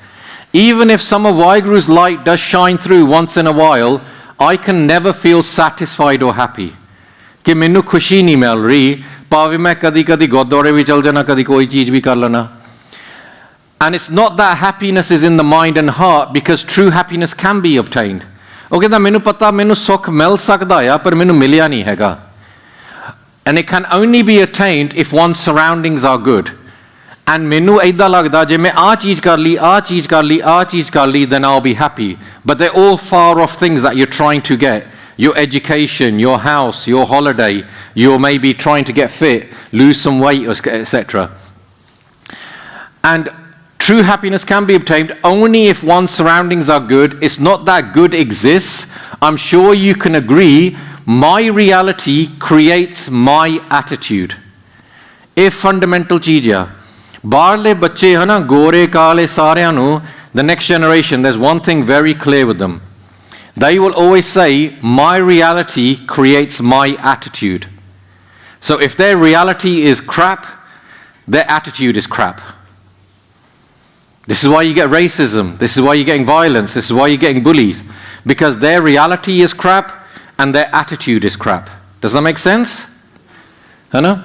Even if some of Waheguru's light does shine through once in a while, I can never feel satisfied or happy. ਕਿ ਮੈਨੂੰ ਖੁਸ਼ੀ ਨਹੀਂ ਮਿਲ ਰਹੀ, ਭਾਵੇਂ ਮੈਂ ਕਦੀ ਗੁਰਦੁਆਰੇ ਵੀ ਚਲ ਜਾਣਾ, ਕਦੀ ਕੋਈ ਚੀਜ਼ ਵੀ ਕਰ ਲੈਣਾ. And it's not that happiness is in the mind and heart, because true happiness can be obtained. ਉਹ ਕਹਿੰਦਾ ਮੈਨੂੰ ਪਤਾ ਮੈਨੂੰ ਸੁੱਖ ਮਿਲ ਸਕਦਾ ਆ, ਪਰ ਮੈਨੂੰ ਮਿਲਿਆ ਨਹੀਂ ਹੈਗਾ. And it can only be attained if one's surroundings are good. And ਮੈਨੂੰ ਏਦਾਂ ਲੱਗਦਾ ਜੇ ਮੈਂ ਆਹ ਚੀਜ਼ ਕਰ ਲਈ, ਆਹ ਚੀਜ਼ ਕਰ ਲਈ, ਆਹ ਚੀਜ਼ ਕਰ ਲਈ, then I'll be happy. But they're all far off things that you're trying to get. Your education, your house, your holiday, you're maybe trying to get fit, lose some weight, etc. And true happiness can be obtained only if one's surroundings are good. It's not that good exists. I'm sure you can agree, my reality creates my attitude. A fundamental ਚੀਜ਼ ਆ. ਬਾਹਰਲੇ ਬੱਚੇ ਹਨਾ ਗੋਰੇ ਕਾਲੇ ਸਾਰਿਆਂ ਨੂੰ, the next generation, there's one thing very clear with them. They will always say, my reality creates my attitude. So if their reality is crap, their attitude is crap. This is why you get racism. This is why you're getting violence. This is why you're getting bullied. Because their reality is crap and their attitude is crap. Does that make sense? Hana?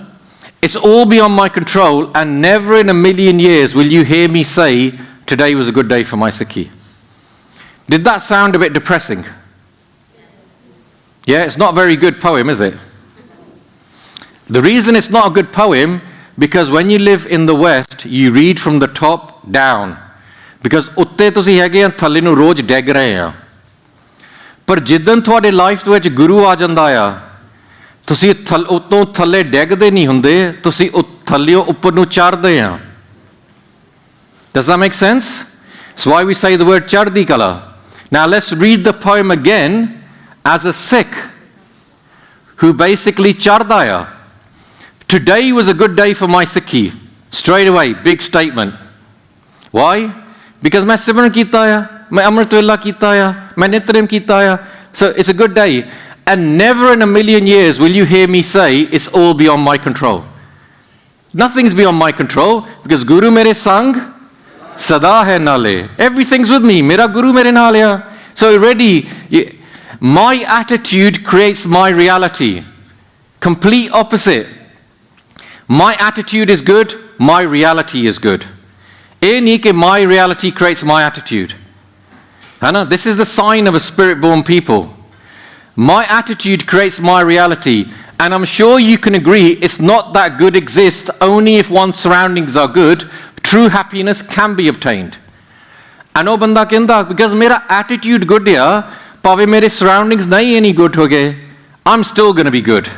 It's all beyond my control, and never in a million years will you hear me say, today was a good day for my Sikhi. Did that sound a bit depressing? Yeah, it's not a very good poem, is it? The reason it's not a good poem, because when you live in the West, you read from the top down. Because ਉੱਤੇ ਤੁਸੀਂ ਹੈਗੇ ਆ, ਥੱਲੇ ਨੂੰ ਰੋਜ਼ ਡਿੱਗ ਰਹੇ ਆ. ਪਰ ਜਿੱਦਣ ਤੁਹਾਡੇ ਲਾਈਫ ਦੇ ਵਿੱਚ ਗੁਰੂ ਆ ਜਾਂਦਾ ਆ, ਤੁਸੀਂ ਉਤੋਂ ਥੱਲੇ ਡਿੱਗਦੇ ਨਹੀਂ ਹੁੰਦੇ, ਤੁਸੀਂ ਥੱਲਿਓਂ ਉੱਪਰ ਨੂੰ ਚੜ੍ਹਦੇ ਆ. Does that make sense? That's why we say the word chardi kala. Now let's read the poem again as a Sikh who basically chardaya. Today was a good day for my Sikhi. Straight away, big statement. Why? Because मैं सिमरन कीता या, मैं अमृत वेला कीता या, मैं नितनेम कीता या. So it's a good day. And never in a million years will you hear me say it's all beyond my control. Nothing's beyond my control, because Guru mere sang sada hai nale. Everything's with me. Mera Guru mere naal ya. So already, my attitude creates my reality. Complete opposite. My attitude is good, my reality is good. My reality creates my attitude. Hana? This is the sign of a spirit-born people. My attitude creates my reality. And I'm sure you can agree, it's not that good exists only if one's surroundings are good. True happiness can be obtained. And oh banda kenda, because mera attitude good ya, pave mere surroundings nahi any good hoge, I'm still going to be good.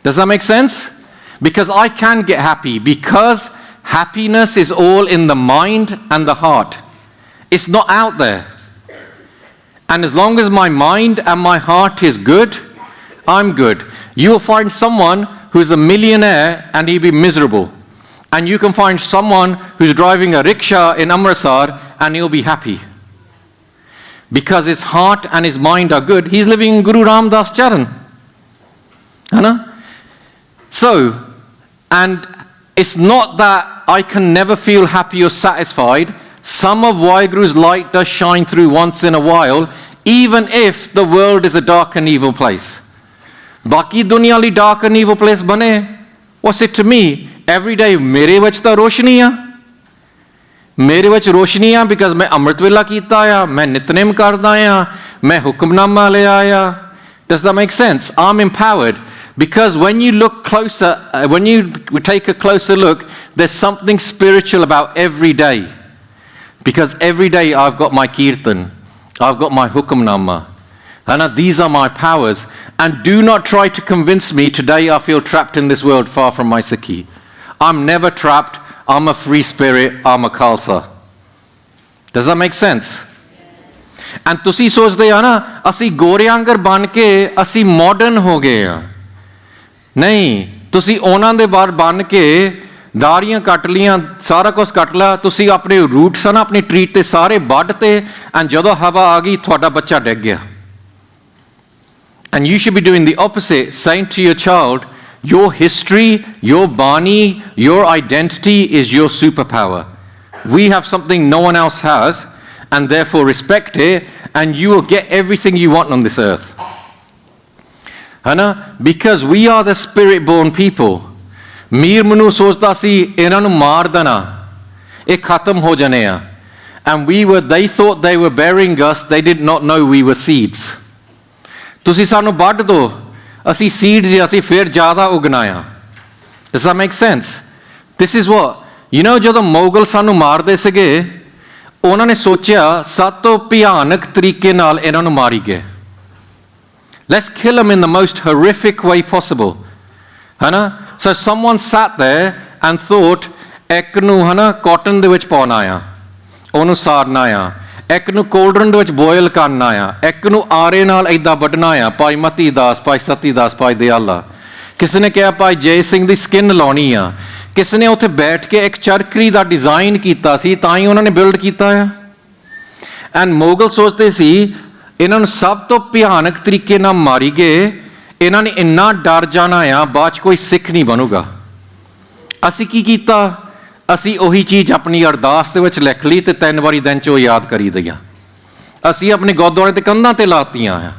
Does that make sense? Because I can get happy, because happiness is all in the mind and the heart. It's not out there. And as long as my mind and my heart is good, I'm good. You will find someone who's a millionaire and he'll be miserable. And you can find someone who's driving a rickshaw in Amritsar and he'll be happy. Because his heart and his mind are good. He's living in Guru Ramdas Charan. Hana? So, and it's not that I can never feel happy or satisfied. Some of Waheguru's light does shine through once in a while. even if the world is a dark and evil place. ਬਾਕੀ ਦੁਨੀਆ ਲਈ dark and evil place ਬਣੇ, what's it to me? Every day ਮੇਰੇ ਵਿੱਚ ਤਾਂ ਰੋਸ਼ਨੀ ਆ, ਮੇਰੇ ਵਿੱਚ ਰੋਸ਼ਨੀ ਆ, ਬਿਕਾਜ਼ ਮੈਂ ਅੰਮ੍ਰਿਤ ਵੇਲਾ ਕੀਤਾ ਆ, ਮੈਂ ਨਿਤਨੇਮ ਕਰਦਾ ਆ, ਮੈਂ ਹੁਕਮਨਾਮਾ ਲਿਆ ਆ. Does that make sense? I'm empowered. Because when you look closer, when you take a closer look, there's something spiritual about every day. Because every day I've got my kirtan, I've got my hukamnama. And these are my powers. And do not try to convince me today I feel trapped in this world far from my Sikhi. I'm never trapped. I'm a free spirit. I'm a Khalsa. Does that make sense? And ਤੁਸੀਂ ਸੋਚਦੇ ਆ ਨਾ ਅਸੀਂ ਗੋਰਿਆਂਗਰ ਬਣ ਕੇ ਅਸੀਂ modern ਹੋ ਗਏ ਆ. ਨਹੀਂ, ਤੁਸੀਂ ਉਹਨਾਂ ਦੇ ਬਾਹਰ ਬਣ ਕੇ ਦਾੜੀਆਂ ਕੱਟ ਲੀਆਂ, ਸਾਰਾ ਕੁਝ ਕੱਟ ਲਿਆ, ਤੁਸੀਂ ਆਪਣੇ ਰੂਟਸ ਨਾ ਆਪਣੀ ਟਰੀਟ ਤੇ ਸਾਰੇ ਵੱਢ ਤੇ, ਐਂਡ ਜਦੋਂ ਹਵਾ ਆ ਗਈ ਤੁਹਾਡਾ ਬੱਚਾ ਡਿੱਗ ਗਿਆ. And you should be doing the opposite, saying to your child, your history, your bani, your identity is your superpower. We have something no one else has, and therefore respect it, and you will get everything you want on this earth. Because we are the spirit-born people. Mir manu sochda si ਇਹਨਾਂ ਨੂੰ ਮਾਰ ਦੇਣਾ, ਇਹ ਖਤਮ ਹੋ ਜਾਣੇ ਆ. And they thought they were burying us, they did not know we were seeds. ਤੁਸੀਂ ਸਾਨੂੰ ਵੱਢ ਦੋ, ਅਸੀਂ seeds ਆ, ਅਸੀਂ ਫਿਰ ਜ਼ਿਆਦਾ ਉਗਣਾ ਆ. Does that make sense? This is what, ਜਦੋਂ ਮੁਗਲ ਸਾਨੂੰ ਮਾਰਦੇ ਸੀਗੇ, ਉਹਨਾਂ ਨੇ ਸੋਚਿਆ ਸਭ ਤੋਂ ਭਿਆਨਕ ਤਰੀਕੇ ਨਾਲ ਇਹਨਾਂ ਨੂੰ ਮਾਰੀ ਗਏ. Let's kill them in the most horrific way possible. So someone sat there and thought, ਇੱਕ ਨੂੰ cotton ਦੇ ਵਿੱਚ ਪਾਉਣਾ ਆ, ਉਹਨੂੰ ਸਾੜਨਾ ਆ, ਇੱਕ ਨੂੰ ਕੋਲਡਰਨ ਦੇ ਵਿੱਚ ਬੋਇਲ ਕਰਨਾ ਆ, ਇੱਕ ਨੂੰ ਆਰੇ ਨਾਲ ਏਦਾਂ ਵੱਢਣਾ ਆ, ਭਾਈ ਮਤੀ ਦਾਸ, ਭਾਈ ਸਤੀ ਦਾਸ, ਭਾਈ ਦਿਆਲਾ. ਕਿਸੇ ਨੇ ਕਿਹਾ ਭਾਈ ਜੈ ਸਿੰਘ ਦੀ ਸਕਿਨ ਲਾਉਣੀ ਆ, ਕਿਸੇ ਨੇ ਉੱਥੇ ਬੈਠ ਕੇ ਇੱਕ ਚਰਖੜੀ ਦਾ ਡਿਜ਼ਾਈਨ ਕੀਤਾ ਸੀ, ਤਾਂ ਹੀ ਉਹਨਾਂ ਨੇ ਬਿਲਡ ਕੀਤਾ ਆ. ਐਂਡ ਮੁਗਲ ਸੋਚਦੇ ਸੀ ਇਹਨਾਂ ਨੂੰ ਸਭ ਤੋਂ ਭਿਆਨਕ ਤਰੀਕੇ ਨਾਲ ਮਾਰੀ ਗਏ, ਇਹਨਾਂ ਨੇ ਇੰਨਾ ਡਰ ਜਾਣਾ ਆ, ਬਾਅਦ 'ਚ ਕੋਈ ਸਿੱਖ ਨਹੀਂ ਬਣੂਗਾ. ਅਸੀਂ ਕੀ ਕੀਤਾ, ਅਸੀਂ ਉਹੀ ਚੀਜ਼ ਆਪਣੀ ਅਰਦਾਸ ਦੇ ਵਿੱਚ ਲਿਖ ਲਈ ਤੇ 3 ਵਾਰੀ ਦਿਨ 'ਚ ਉਹ ਯਾਦ ਕਰੀ ਦਈਆਂ. ਅਸੀਂ ਆਪਣੇ ਗੁਰਦੁਆਰੇ ਤੇ ਕੰਧਾਂ ਤੇ ਲਾਤੀਆਂ ਆ,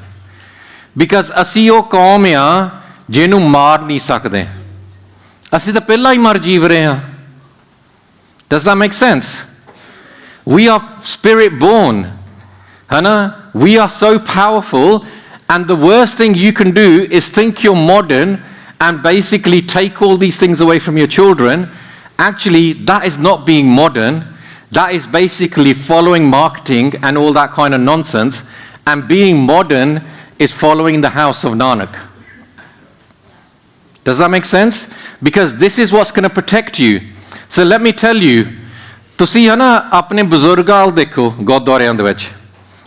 ਬਿਕਾਜ਼ ਅਸੀਂ ਉਹ ਕੌਮ ਆ ਜਿਹਨੂੰ ਮਾਰ ਨਹੀਂ ਸਕਦੇ. ਅਸੀਂ ਤਾਂ ਪਹਿਲਾਂ ਹੀ ਮਰ ਜੀਵ ਰਹੇ ਹਾਂ. Does that make sense? We are spirit born. We are so powerful, and the worst thing you can do is think you're modern and basically take all these things away from your children. Actually, that is not being modern. That is basically following marketing and all that kind of nonsense. And being modern is following the house of Nanak. Does that make sense? Because this is what's going to protect you. So let me tell you, ਤੁਸੀਂ ਆਪਣੇ ਬਜ਼ੁਰਗਾਂ ਵੱਲ ਦੇਖੋ ਗੁਰਦੁਆਰਿਆਂ ਦੇ ਵਿੱਚ,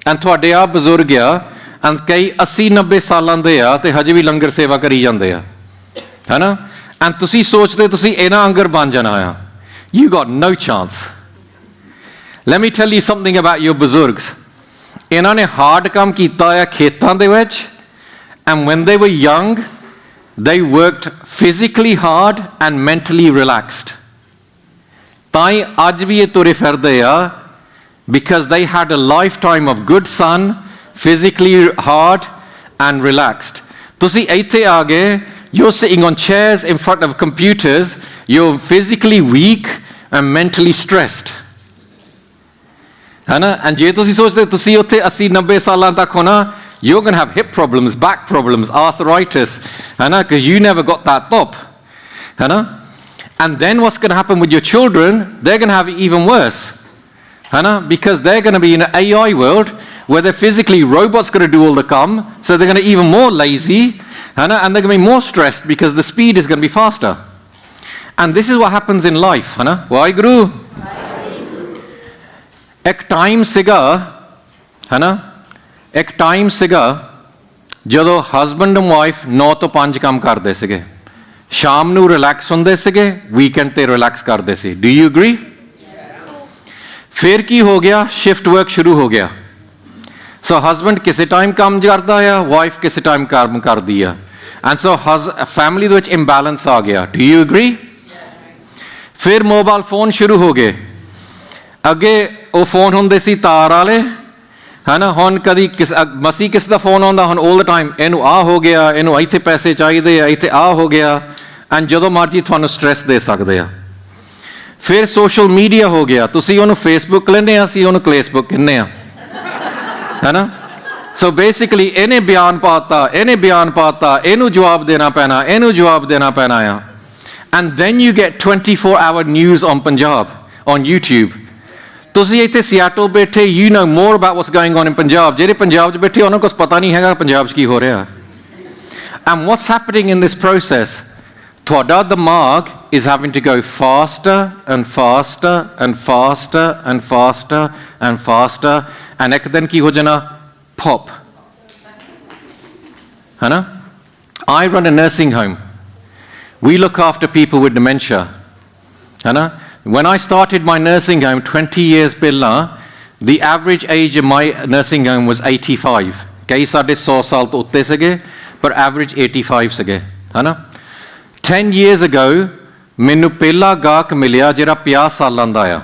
and ਤੁਹਾਡੇ ਆ ਬਜ਼ੁਰਗ ਆ, ਐਂਡ ਕਈ 80-90 ਸਾਲਾਂ ਦੇ ਆ ਤੇ ਹਜੇ ਵੀ ਲੰਗਰ ਸੇਵਾ ਕਰੀ ਜਾਂਦੇ ਆ. ਐਂਡ ਤੁਸੀਂ ਸੋਚਦੇ ਤੁਸੀਂ ਇਹਨਾਂ ਅੰਗਰ ਬਣ ਜਾਣਾ ਆ. You got no chance. Let me tell you something about your ਬਜ਼ੁਰਗਸ. ਇਹਨਾਂ ਨੇ ਹਾਰਡ ਕੰਮ ਕੀਤਾ ਆ ਖੇਤਾਂ ਦੇ ਵਿੱਚ, and when they were young, they worked physically hard and mentally relaxed. ਤਾਂ ਹੀ ਅੱਜ ਵੀ ਇਹ ਤੁਰੇ ਫਿਰਦੇ ਆ, because they had a lifetime of good sun, physically hard and relaxed. ਤੁਸੀਂ ਇੱਥੇ ਆ ਗਏ, you're sitting on chairs in front of computers, you're physically weak and mentally stressed. And ਜੇ ਤੁਸੀਂ ਸੋਚਦੇ ਤੁਸੀਂ ਉੱਥੇ 80-90 ਸਾਲਾਂ ਤੱਕ ਹੋਣਾ, you're going to have hip problems, back problems, arthritis, because you never got that top. And then what's going to happen with your children, they're going to have it even worse. Because they're going to be in an AI world where they're physically, robots going to do all the come, so they're going to be even more lazy, and they're going to be more stressed because the speed is going to be faster. And this is what happens in life. Waheguru. Ek time siga, ek time siga, ਜਦੋਂ husband and wife 9 ਤੋਂ 5 ਕੰਮ ਕਰਦੇ ਸੀਗੇ, ਸ਼ਾਮ ਨੂੰ relax ਹੁੰਦੇ ਸੀਗੇ, weekend ਤੇ ਰਿਲੈਕਸ ਕਰਦੇ ਸੀ. Do you agree? ਫਿਰ ਕੀ ਹੋ ਗਿਆ, ਸ਼ਿਫਟ ਵਰਕ ਸ਼ੁਰੂ ਹੋ ਗਿਆ. ਸੋ ਹਸਬੈਂਡ ਕਿਸੇ ਟਾਈਮ ਕੰਮ ਕਰਦਾ ਆ, ਵਾਈਫ ਕਿਸੇ ਟਾਈਮ ਕੰਮ ਕਰਦੀ ਆ, ਐਂਡ ਸੋ ਫੈਮਿਲੀ ਦੇ ਵਿੱਚ ਇੰਬੈਲੈਂਸ ਆ ਗਿਆ. Do you agree? ਫਿਰ ਮੋਬਾਈਲ ਫੋਨ ਸ਼ੁਰੂ ਹੋ ਗਏ. ਅੱਗੇ ਉਹ ਫੋਨ ਹੁੰਦੇ ਸੀ ਤਾਰ ਵਾਲੇ, है ना। हुण कदी मसी किस दा फोन आउंदा हुण ऑल द टाइम, इनू आ हो गया, इनू इत्थे पैसे चाहिए आ, इत्थे आ हो गया, एंड जदों मर्जी तुहानू स्ट्रैस दे सकदे आ। फिर सोशल मीडिया हो गया, तुसी उहनू फेसबुक कहने आ, असीं उहनू क्लेसबुक कहने आ, है ना। सो बेसिकली इन्हें बयान पाता, इन्हें बयान पाता, इनू जवाब देना पैना, इनू जवाब देना पैना आ। And then you get 24-hour news on Punjab on YouTube. तुसी इत्थे सियाटल बैठे, you know more about what's going on in Punjab. जेहड़े पंजाब च बैठे उन्होंने कुछ पता नहीं हैगा पंजाब च की हो रहा। And what's happening in this process, तुहाडा दिमाग is having to go faster and faster and faster and faster and faster, and एक दिन की हो जाना pop, है ना। I run a nursing home. We look after people with dementia, है ना। When I started my nursing home 20 years ਪਹਿਲਾਂ, the average age of my nursing home was 85. कई साढ़े 100 साल तो उत्ते सके, पर average 85 सके, है ना। 10 years ago मैनू पहला गाहक मिलिया जिहड़ा 50 सालां दा आ,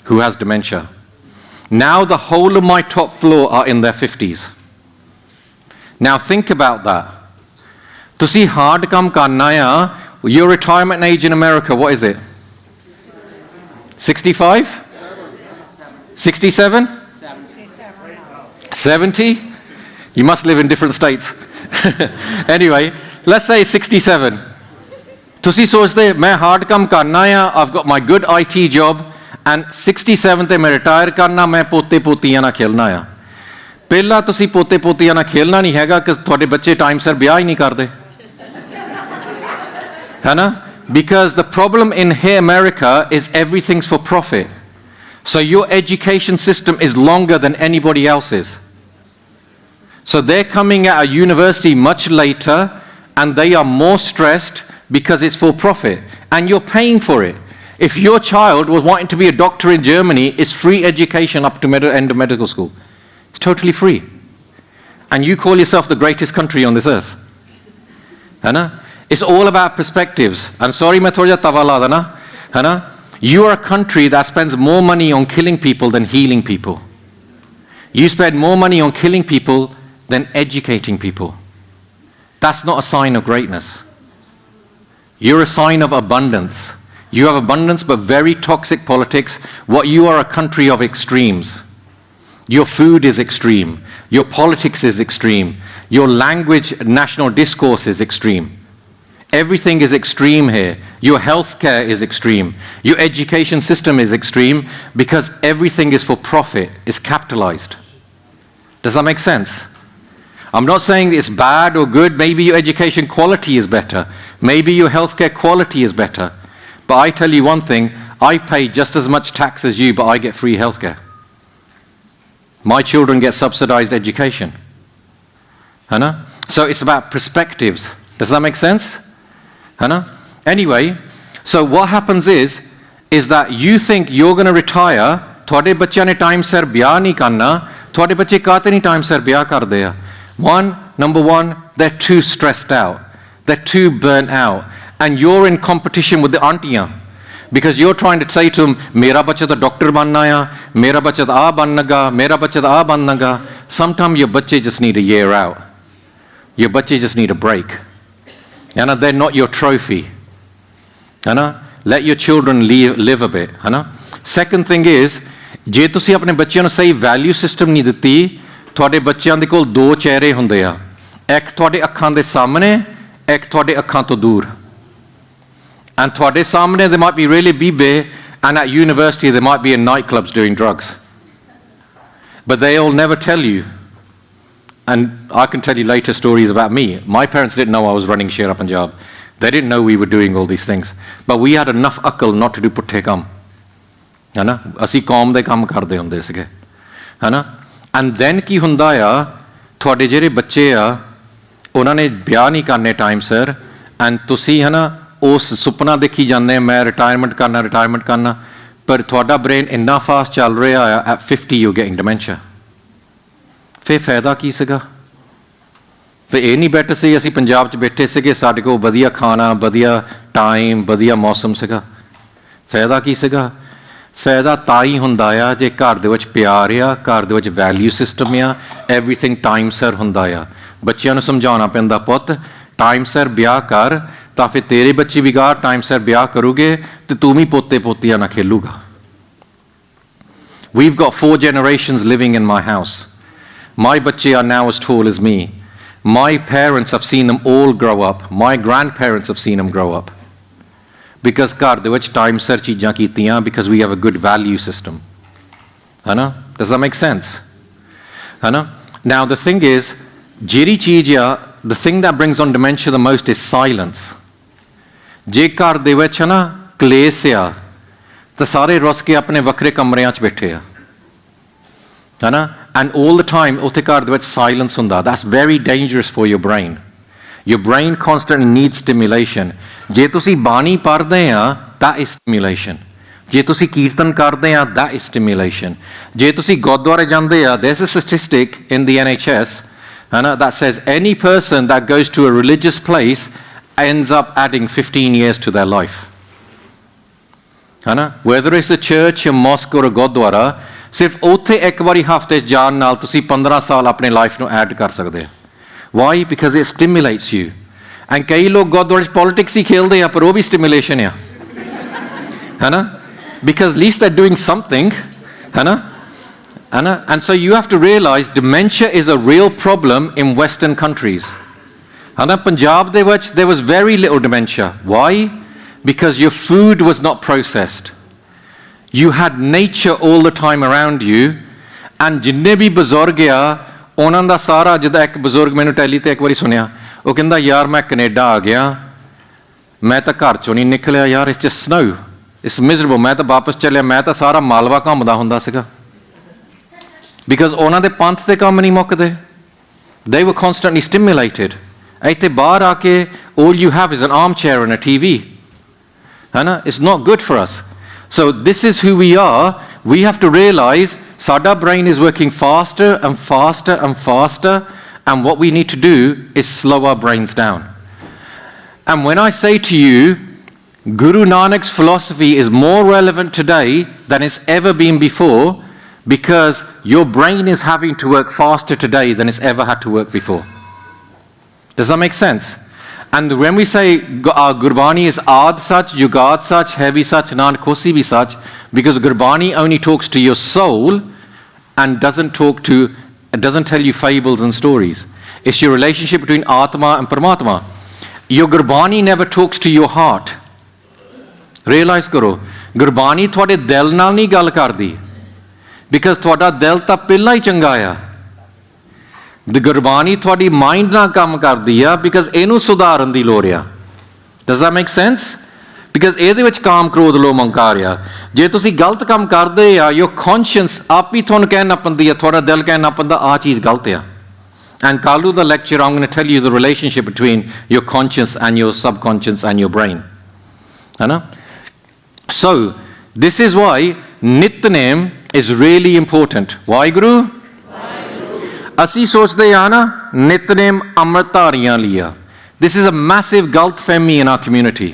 who has dementia. Now the whole of my top floor are in their 50s. Now think about that. तुसी hard काम करना आ, your retirement age in America, what is it? 65? 67? 70? You must live in different states. Anyway, let's say 67. तुसी सोचते मैं hard काम करना आ, I've got my good IT job, and 67 ते मैं रिटायर करना, मैं पोते पोतियां ना खेलना आ। पहला तुसी पोते पोतियां ना खेलना नहीं हैगा कि तुहाडे बच्चे टाइम सिर ब्याह ही नहीं करदे, है ना। Because the problem in here America is everything's for profit. So your education system is longer than anybody else's. So they're coming out of university much later, and they are more stressed because it's for profit, and you're paying for it. If your child was wanting to be a doctor in Germany, it's free education up to end of medical school. It's totally free. And you call yourself the greatest country on this earth. Hana? It's all about perspectives. I'm sorry, मैं थोड़ा तवा ला देना, है ना? You are a country that spends more money on killing people than healing people. You spend more money on killing people than educating people. That's not a sign of greatness. You're a sign of abundance. You have abundance but very toxic politics. What you are, a country of extremes. Your food is extreme. Your politics is extreme. Your language, national discourse is extreme. Everything is extreme here. Your healthcare is extreme. Your education system is extreme because everything is for profit, is capitalized. Does that make sense? I'm not saying it's bad or good. Maybe your education quality is better. Maybe your healthcare quality is better. But I tell you one thing, I pay just as much tax as you, but I get free healthcare. My children get subsidized education. Hana? So it's about perspectives. Does that make sense? Hana? Anyway, so what happens is that you think you're going to retire, ਤੁਹਾਡੇ ਬੱਚਿਆਂ ਨੇ time ਸਿਰ ਵਿਆਹ ਨਹੀਂ ਕਰਨਾ, ਤੁਹਾਡੇ ਬੱਚੇ ਕਾਹਤੇ ਨਹੀਂ ਟਾਈਮ ਸਿਰ ਵਿਆਹ ਕਰਦੇ ਆ? Number one, they're too stressed out. They're too burnt out. And you're in competition with the auntiyan. Because you're trying to say to them, मेरा बच्चा तो डॉक्टर बनना है, मेरा बच्चा तो आ बननेगा, मेरा बच्चा तो आ बननेगा. Sometimes your बच्चे just need a year out. Your बच्चे just need a break. And they're not your trophy. Let your children live a bit. Second thing is, ਜੇ ਤੁਸੀਂ ਆਪਣੇ ਬੱਚਿਆਂ ਨੂੰ ਸਹੀ ਵੈਲਿਊ ਸਿਸਟਮ ਨਹੀਂ ਦਿੱਤੀ, ਤੁਹਾਡੇ ਬੱਚਿਆਂ ਦੇ ਕੋਲ ਦੋ ਚਿਹਰੇ ਹੁੰਦੇ ਆ, ਇੱਕ ਤੁਹਾਡੇ ਅੱਖਾਂ ਦੇ ਸਾਹਮਣੇ, ਇੱਕ ਤੁਹਾਡੇ ਅੱਖਾਂ ਤੋਂ ਦੂਰ. And ਤੁਹਾਡੇ ਸਾਹਮਣੇ they might be really bebe, and at university they might be in nightclubs doing drugs. But they'll never tell you. And I can tell you later stories about me. My parents didn't know I was running Shera Punjab. They didn't know we were doing all these things. But we had enough akal not to do putte kam. Hana? Asi kaum de kam karde hunde sige. Hana? And then ki hunda ya, ਤੁਹਾਡੇ ਜਿਹੜੇ ਬੱਚੇ ਆ, ਉਹਨਾਂ ਨੇ ਵਿਆਹ ਨਹੀਂ ਕਰਨੇ time ਸਿਰ, and ਤੁਸੀਂ ਹਨਾ ਉਸ ਸੁਪਨਾ ਦੇਖੀ ਜਾਂਦੇ ਮੈਂ ਰਿਟਾਇਰਮੈਂਟ ਕਰਨਾ, ਪਰ ਤੁਹਾਡਾ ਬ੍ਰੇਨ ਇੰਨਾ ਫਾਸਟ ਚੱਲ ਰਿਹਾ ਆ, at 50 you're getting dementia. ਫਿਰ ਫਾਇਦਾ ਕੀ ਸੀਗਾ? ਫਿਰ ਇਹ ਨਹੀਂ ਬੈਟਰ ਸੀ ਅਸੀਂ ਪੰਜਾਬ 'ਚ ਬੈਠੇ ਸੀਗੇ, ਸਾਡੇ ਕੋਲ ਵਧੀਆ ਖਾਣਾ, ਵਧੀਆ ਟਾਈਮ, ਵਧੀਆ ਮੌਸਮ ਸੀਗਾ? ਫਾਇਦਾ ਕੀ ਸੀਗਾ? ਫਾਇਦਾ ਤਾਂ ਹੀ ਹੁੰਦਾ ਆ ਜੇ ਘਰ ਦੇ ਵਿੱਚ ਪਿਆਰ ਆ, ਘਰ ਦੇ ਵਿੱਚ ਵੈਲਿਊ ਸਿਸਟਮ ਆ, ਐਵਰੀਥਿੰਗ ਟਾਈਮ ਸਿਰ ਹੁੰਦਾ ਆ। ਬੱਚਿਆਂ ਨੂੰ ਸਮਝਾਉਣਾ ਪੈਂਦਾ, ਪੁੱਤ ਟਾਈਮ ਸਿਰ ਵਿਆਹ ਕਰ ਤਾਂ ਫਿਰ ਤੇਰੇ ਬੱਚੇ ਵੀ ਗਾ ਟਾਈਮ ਸਿਰ ਵਿਆਹ ਕਰੋਗੇ ਤੇ ਤੂੰ ਵੀ ਪੋਤੇ ਪੋਤੀਆਂ ਨਾਲ ਖੇਲੂਗਾ। We've got 4 generations living in my house. My ਬੱਚੇ are now as tall as me. My parents have seen them all grow up. My grandparents have seen them grow up. Because ਘਰ ਦੇ ਵਿੱਚ ਟਾਈਮ ਸਿਰ ਚੀਜ਼ਾਂ ਕੀਤੀਆਂ, because we have a good value system. ਹੈ ਨਾ? Does that make sense? ਹੈ ਨਾ? Now the thing is, ਜਿਹੜੀ ਚੀਜ਼ ਆ, the thing that brings on dementia the most is silence. ਜੇ ਘਰ ਦੇ ਵਿੱਚ ਹੈ ਨਾ ਕਲੇਸ਼ ਆ ਤਾਂ ਸਾਰੇ ਰੁੱਸ ਕੇ ਆਪਣੇ ਵੱਖਰੇ ਕਮਰਿਆਂ 'ਚ ਬੈਠੇ ਆ, ਹੈ ਨਾ? ਐਂਡ all the time ਉੱਥੇ ਘਰ ਦੇ ਵਿੱਚ ਸਾਇਲੈਂਸ ਹੁੰਦਾ। That's very dangerous for your brain. Your brain constantly needs stimulation. ਜੇ ਤੁਸੀਂ ਬਾਣੀ ਪੜ੍ਹਦੇ ਆ that is stimulation. ਜੇ ਤੁਸੀਂ ਕੀਰਤਨ ਕਰਦੇ ਆ that is stimulation. ਜੇ ਤੁਸੀਂ ਗੁਰਦੁਆਰੇ ਜਾਂਦੇ ਆ, there's a statistic in the NHS that says any person that goes to a religious place ends up adding 15 years to their life. Whether it's a church, a mosque or a gurdwara, ਸਿਰਫ ਉੱਥੇ ਇੱਕ ਵਾਰੀ ਹਫ਼ਤੇ ਜਾਣ ਨਾਲ ਤੁਸੀਂ 15 ਸਾਲ ਆਪਣੀ ਲਾਈਫ ਨੂੰ ਐਡ ਕਰ ਸਕਦੇ ਹੋ। Why? Because it stimulates you. And ਕਈ ਲੋਕ ਗੁਰਦੁਆਰੇ 'ਚ ਪੋਲਿਟਿਕਸ ਹੀ ਖੇਲਦੇ ਆ, ਪਰ ਉਹ ਵੀ ਸਟਿਮੂਲੇਸ਼ਨ ਆ, ਹੈ ਨਾ? Because at least they're doing something, ਹੈ ਨਾ? And so you have to realize dementia is a real problem in Western countries. Punjab ਦੇ ਵਿੱਚ there was very little dementia. Why? Because your food was not processed. You had nature all the time around you. And ਜਿੰਨੇ ਵੀ ਬਜ਼ੁਰਗ ਆ ਉਹਨਾਂ ਦਾ ਸਾਰਾ, ਜਿੱਦਾਂ ਇੱਕ ਬਜ਼ੁਰਗ ਮੈਨੂੰ ਟੈਲੀ ਤੇ ਇੱਕ ਵਾਰੀ ਸੁਣਿਆ, ਉਹ ਕਹਿੰਦਾ ਯਾਰ ਮੈਂ ਕੈਨੇਡਾ ਆ ਗਿਆ, ਮੈਂ ਤਾਂ ਘਰ ਚੋਂ ਨਹੀਂ ਨਿਕਲਿਆ ਯਾਰ, it's just snow, it's miserable, ਮੈਂ ਤਾਂ ਵਾਪਸ ਚੱਲਿਆ, ਮੈਂ ਤਾਂ ਸਾਰਾ ਮਾਲਵਾ ਘੁੰਮਦਾ ਹੁੰਦਾ ਸੀਗਾ। Because ਉਹਨਾਂ ਦੇ ਪੰਥ ਦੇ ਕੰਮ ਨਹੀਂ ਮੁੱਕਦੇ। They were constantly stimulated. ਇੱਥੇ ਬਾਹਰ ਆ ਕੇ all you have is an armchair and a TV. It's not good for us. So this is who we are. We have to realize ਸਾਡਾ brain is working faster and faster and faster, and what we need to do is slow our brains down. And when I say to you, Guru Nanak's philosophy is more relevant today than it's ever been before, because your brain is having to work faster today than it's ever had to work before. Does that make sense? And when we say Gurbani is Aad Sach, Jugad Sach, Heavy Sach, Nanak Hosi Bhi Sach, because Gurbani only talks to your soul and doesn't tell you fables and stories. It's your relationship between Atma and Paramatma. Your Gurbani never talks to your heart. Realize karo, Gurbani ਤੁਹਾਡੇ ਦਿਲ ਨਾਲ ਨਹੀਂ ਗੱਲ ਕਰਦੀ, because ਤੁਹਾਡਾ ਦਿਲ ਤਾਂ ਪਹਿਲਾਂ ਹੀ ਚੰਗਾ ਆ। The ਗੁਰਬਾਣੀ ਤੁਹਾਡੀ ਮਾਈਂਡ ਨਾਲ ਕੰਮ ਕਰਦੀ ਆ, because ਇਹਨੂੰ ਸੁਧਾਰਨ ਦੀ ਲੋੜ ਆ। Does that make sense? Because ਇਹਦੇ ਵਿੱਚ ਕਾਮ ਕ੍ਰੋਧ ਲੋਭ ਅਹੰਕਾਰ ਆ। ਜੇ ਤੁਸੀਂ ਗਲਤ ਕੰਮ ਕਰਦੇ ਆ, your conscience ਆਪ ਹੀ ਤੁਹਾਨੂੰ ਕਹਿਣਾ ਪੈਂਦੀ ਆ, ਤੁਹਾਡਾ ਦਿਲ ਕਹਿਣਾ ਪੈਂਦਾ ਆਹ ਚੀਜ਼ ਗਲਤ ਆ। And Kalu the lecture, I'm going to tell you the relationship between your conscious and your subconscious and your brain. So this is why Nitnem is really important. Why, Guru? ਅਸੀਂ ਸੋਚਦੇ ਆ ਨਾ ਨਿਤਨੇਮ ਅੰਮ੍ਰਿਤਧਾਰੀਆਂ ਲਈ ਆ। This is a massive ਗਲਤਫਹਿਮੀ in our community.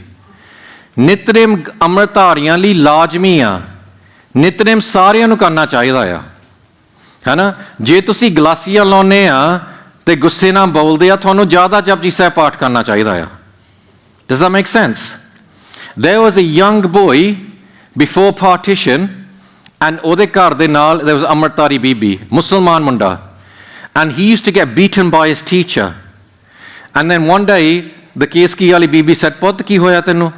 ਨਿਤਨੇਮ ਅੰਮ੍ਰਿਤਧਾਰੀਆਂ ਲਈ ਲਾਜ਼ਮੀ ਆ। ਨਿਤਨੇਮ ਸਾਰਿਆਂ ਨੂੰ ਕਰਨਾ ਚਾਹੀਦਾ ਆ, ਹੈ ਨਾ? ਜੇ ਤੁਸੀਂ ਗਲਾਸੀਆਂ ਲਾਉਂਦੇ ਆ ਤੇ ਗੁੱਸੇ ਨਾਲ ਬੋਲਦੇ ਆ, ਤੁਹਾਨੂੰ ਜ਼ਿਆਦਾ ਜਪਜੀ ਸਾਹਿਬ ਪਾਠ ਕਰਨਾ ਚਾਹੀਦਾ ਆ। Does that make sense? There was a young boy before partition, and ਉਹਦੇ ਘਰ ਦੇ ਨਾਲ there was ਅੰਮ੍ਰਿਤਧਾਰੀ ਬੀਬੀ, ਮੁਸਲਮਾਨ ਮੁੰਡਾ. And he used to get beaten by his teacher. And then one day, the ਕੇਸਕੀ ਵਾਲੀ ਬੀਬੀ said, ਪੁੱਤ ਕੀ ਹੋਇਆ ਤੈਨੂੰ?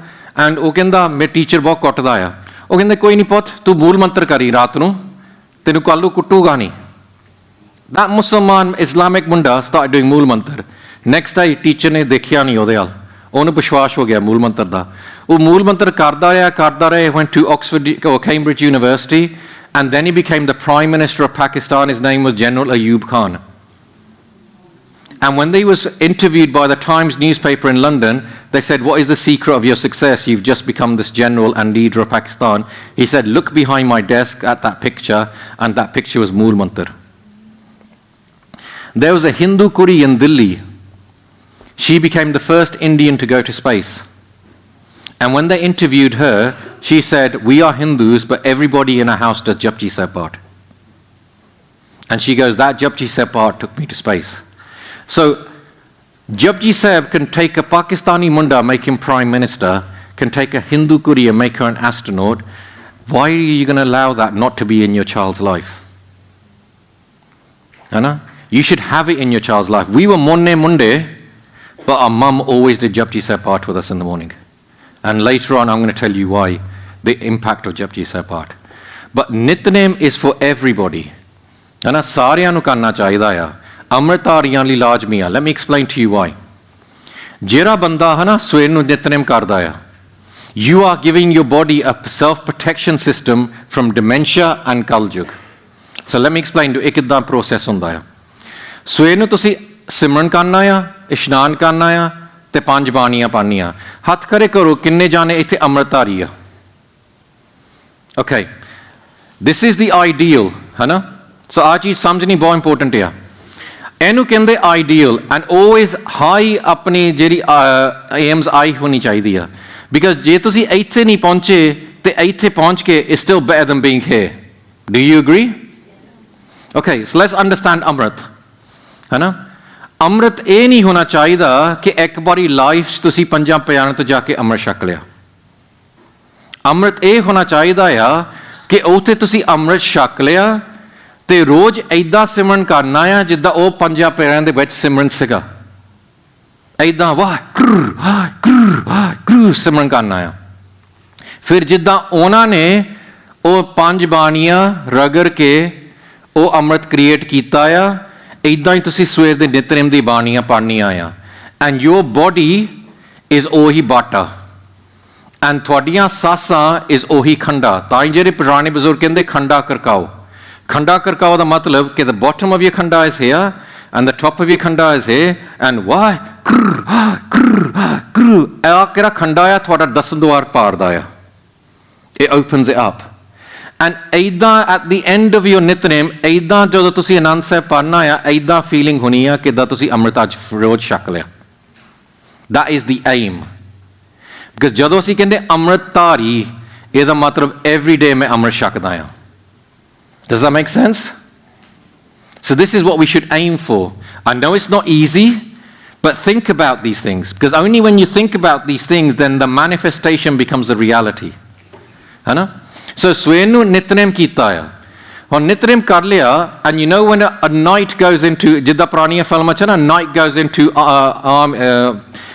And ਉਹ ਕਹਿੰਦਾ ਮੇਰੇ ਟੀਚਰ ਬਹੁਤ ਕੁੱਟਦਾ ਆ। ਉਹ ਕਹਿੰਦੇ ਕੋਈ ਨਹੀਂ ਪੁੱਤ, ਤੂੰ ਮੂਲ ਮੰਤਰ ਕਰੀ ਰਾਤ ਨੂੰ, ਤੈਨੂੰ ਕੱਲ੍ਹ ਨੂੰ ਕੁੱਟੂਗਾ ਨਹੀਂ। That Muslim Islamic ਮੁੰਡਾ started doing ਮੂਲ ਮੰਤਰ. Next day, ਟੀਚਰ ਨੇ ਦੇਖਿਆ ਨਹੀਂ ਉਹਦੇ ਵੱਲ, ਉਹਨੂੰ ਵਿਸ਼ਵਾਸ ਹੋ ਗਿਆ ਮੂਲ ਮੰਤਰ ਦਾ। ਉਹ ਮੂਲ ਮੰਤਰ ਕਰਦਾ ਰਿਹਾ, went to Oxford or Cambridge University. And then he became the Prime Minister of Pakistan. His name was General Ayub Khan. And when he was interviewed by the Times newspaper in London, they said, what is the secret of your success? You've just become this general and leader of Pakistan. He said, look behind my desk at that picture, and that picture was Mool Mantar. There was a Hindu Kuri in Delhi. She became the first Indian to go to space. And when they interviewed her, She said, we are Hindus, but everybody in our house does Japji Sahib Path. And she goes, that Japji Sahib Path took me to space. So Japji Sahib can take a Pakistani munda, make him prime minister, can take a Hindu kuriya, make her an astronaut. Why are you going to allow that not to be in your child's life? Anna? You should have it in your child's life. We were Monne Munde, but our mum always did Japji Sahib Path with us in the morning. And later on, I'm going to tell you why, the impact of Japji Sahib Path. But Nitnem is for everybody. Anna, ਸਾਰਿਆਂ ਨੂੰ ਕਰਨਾ ਚਾਹੀਦਾ ਆ ਅੰਮ੍ਰਿਤਧਾਰੀਆਂ ਲਈ ਲਾਜ਼ਮੀ ਆ let me explain to you why ਜਿਹੜਾ ਬੰਦਾ ਹੈ ਨਾ ਸਵੇਰ ਨੂੰ ਨਿਤਨੇਮ ਕਰਦਾ ਆ you are giving your body a self protection system from dementia and kaljug so let me explain to you ਇਹ ਕਿੱਦਾਂ process ਹੁੰਦਾ ਆ ਸਵੇਰ ਨੂੰ ਤੁਸੀਂ ਸਿਮਰਨ ਕਰਨਾ ਆ ਇਸ਼ਨਾਨ ਕਰਨਾ ਆ ਤੇ 5 ਬਾਣੀਆਂ ਪਾਣੀਆਂ ਹੱਥ ਖੜੇ ਕਰੋ ਕਿੰਨੇ ਜਾਣੇ ਇੱਥੇ ਅੰਮ੍ਰਿਤਧਾਰੀ ਆ okay this is the ideal ਹੈ ਨਾ So ਆਹ ਚੀਜ਼ ਸਮਝਣੀ ਬਹੁਤ ਇੰਪੋਰਟੈਂਟ ਆ ਇਹਨੂੰ ਕਹਿੰਦੇ ਆਈਡੀਅਲ ਐਂਡ ਆਲਵੇਜ਼ ਹਾਈ ਆਪਣੀ ਜਿਹੜੀ ਏਮਸ ਆਈ ਹੋਣੀ ਚਾਹੀਦੀ ਆ ਬਿਕਾਜ਼ ਜੇ ਤੁਸੀਂ ਇੱਥੇ ਨਹੀਂ ਪਹੁੰਚੇ ਤੇ ਇੱਥੇ ਪਹੁੰਚ ਕੇ it's still better than being here do you agree okay so let's understand amrit ਹੈ ਨਾ ਅੰਮ੍ਰਿਤ ਇਹ ਨਹੀਂ ਹੋਣਾ ਚਾਹੀਦਾ ਕਿ ਇੱਕ ਵਾਰੀ ਲਾਈਫ 'ਚ ਤੁਸੀਂ 5 ਪਿਆਰਿਆਂ ਤੋਂ ਜਾ ਕੇ ਅੰਮ੍ਰਿਤ ਛਕ ਲਿਆ ਅੰਮ੍ਰਿਤ ਇਹ ਹੋਣਾ ਚਾਹੀਦਾ ਆ ਕਿ ਉੱਥੇ ਤੁਸੀਂ ਅੰਮ੍ਰਿਤ ਛਕ ਲਿਆ ਤੇ ਰੋਜ਼ ਐਦਾਂ ਸਿਮਰਨ ਕਰਨਾ ਆ ਜਿੱਦਾਂ ਉਹ 5 ਪਿਆਰਿਆਂ ਦੇ ਵਿੱਚ ਸਿਮਰਨ ਸੀਗਾ ਐਦਾਂ ਵਾਹਿਗੁਰੂ ਸਿਮਰਨ ਕਰਨਾ ਆ ਫਿਰ ਜਿੱਦਾਂ ਉਹਨਾਂ ਨੇ ਉਹ 5 ਬਾਣੀਆਂ ਰਗੜ ਕੇ ਉਹ ਅੰਮ੍ਰਿਤ ਕ੍ਰੀਏਟ ਕੀਤਾ ਆ ਐਦਾਂ ਹੀ ਤੁਸੀਂ ਸਵੇਰ ਦੇ ਨਿਤਨੇਮ ਦੀ ਬਾਣੀਆਂ ਪੜ੍ਹਨੀਆਂ ਆ ਐਂਡ ਯੋਰ ਬੋਡੀ ਇਜ਼ ਉਹੀ ਬਾਟਾ ਐਂਡ ਤੁਹਾਡੀਆਂ ਸਾਸਾਂ ਇਜ਼ ਉਹੀ ਖੰਡਾ ਤਾਂ ਹੀ ਜਿਹੜੇ ਪੁਰਾਣੇ ਬਜ਼ੁਰਗ ਕਹਿੰਦੇ ਖੰਡਾ ਕਰਕਾਓ Khanda karkao da matlab ke the bottom of your khanda is here and the top of your khanda is here and why ਇਹ ਕਿਹੜਾ ਖੰਡਾ ਆ ਤੁਹਾਡਾ 10 ਦੁਆਰ ਪਾੜਦਾ ਆ it opens it up and ਐਦਾਂ at the end of your ਨਿਤਨੇਮ ਐਦਾਂ ਜਦੋਂ ਤੁਸੀਂ ਆਨੰਦ ਸਾਹਿਬ ਪੜ੍ਹਨਾ ਆ ਐਦਾਂ ਫੀਲਿੰਗ ਹੋਣੀ ਆ ਕਿੱਦਾਂ ਤੁਸੀਂ ਅੰਮ੍ਰਿਤ ਅੱਜ ਰੋਜ਼ ਛਕ ਲਿਆ that is the aim because ਜਦੋਂ ਅਸੀਂ ਕਹਿੰਦੇ ਅੰਮ੍ਰਿਤ ਧਾਰੀ ਇਹਦਾ ਮਤਲਬ every day ਮੈਂ ਅੰਮ੍ਰਿਤ ਛਕਦਾ ਆ Does that make sense? So this is what we should aim for. I know it's not easy, but think about these things. Because only when you think about these things, then the manifestation becomes a reality. Hai So swear nu nitnem kita ya. When nitnem kar liya, and you know when a knight goes into, jidda puraniya films cha na, knight goes into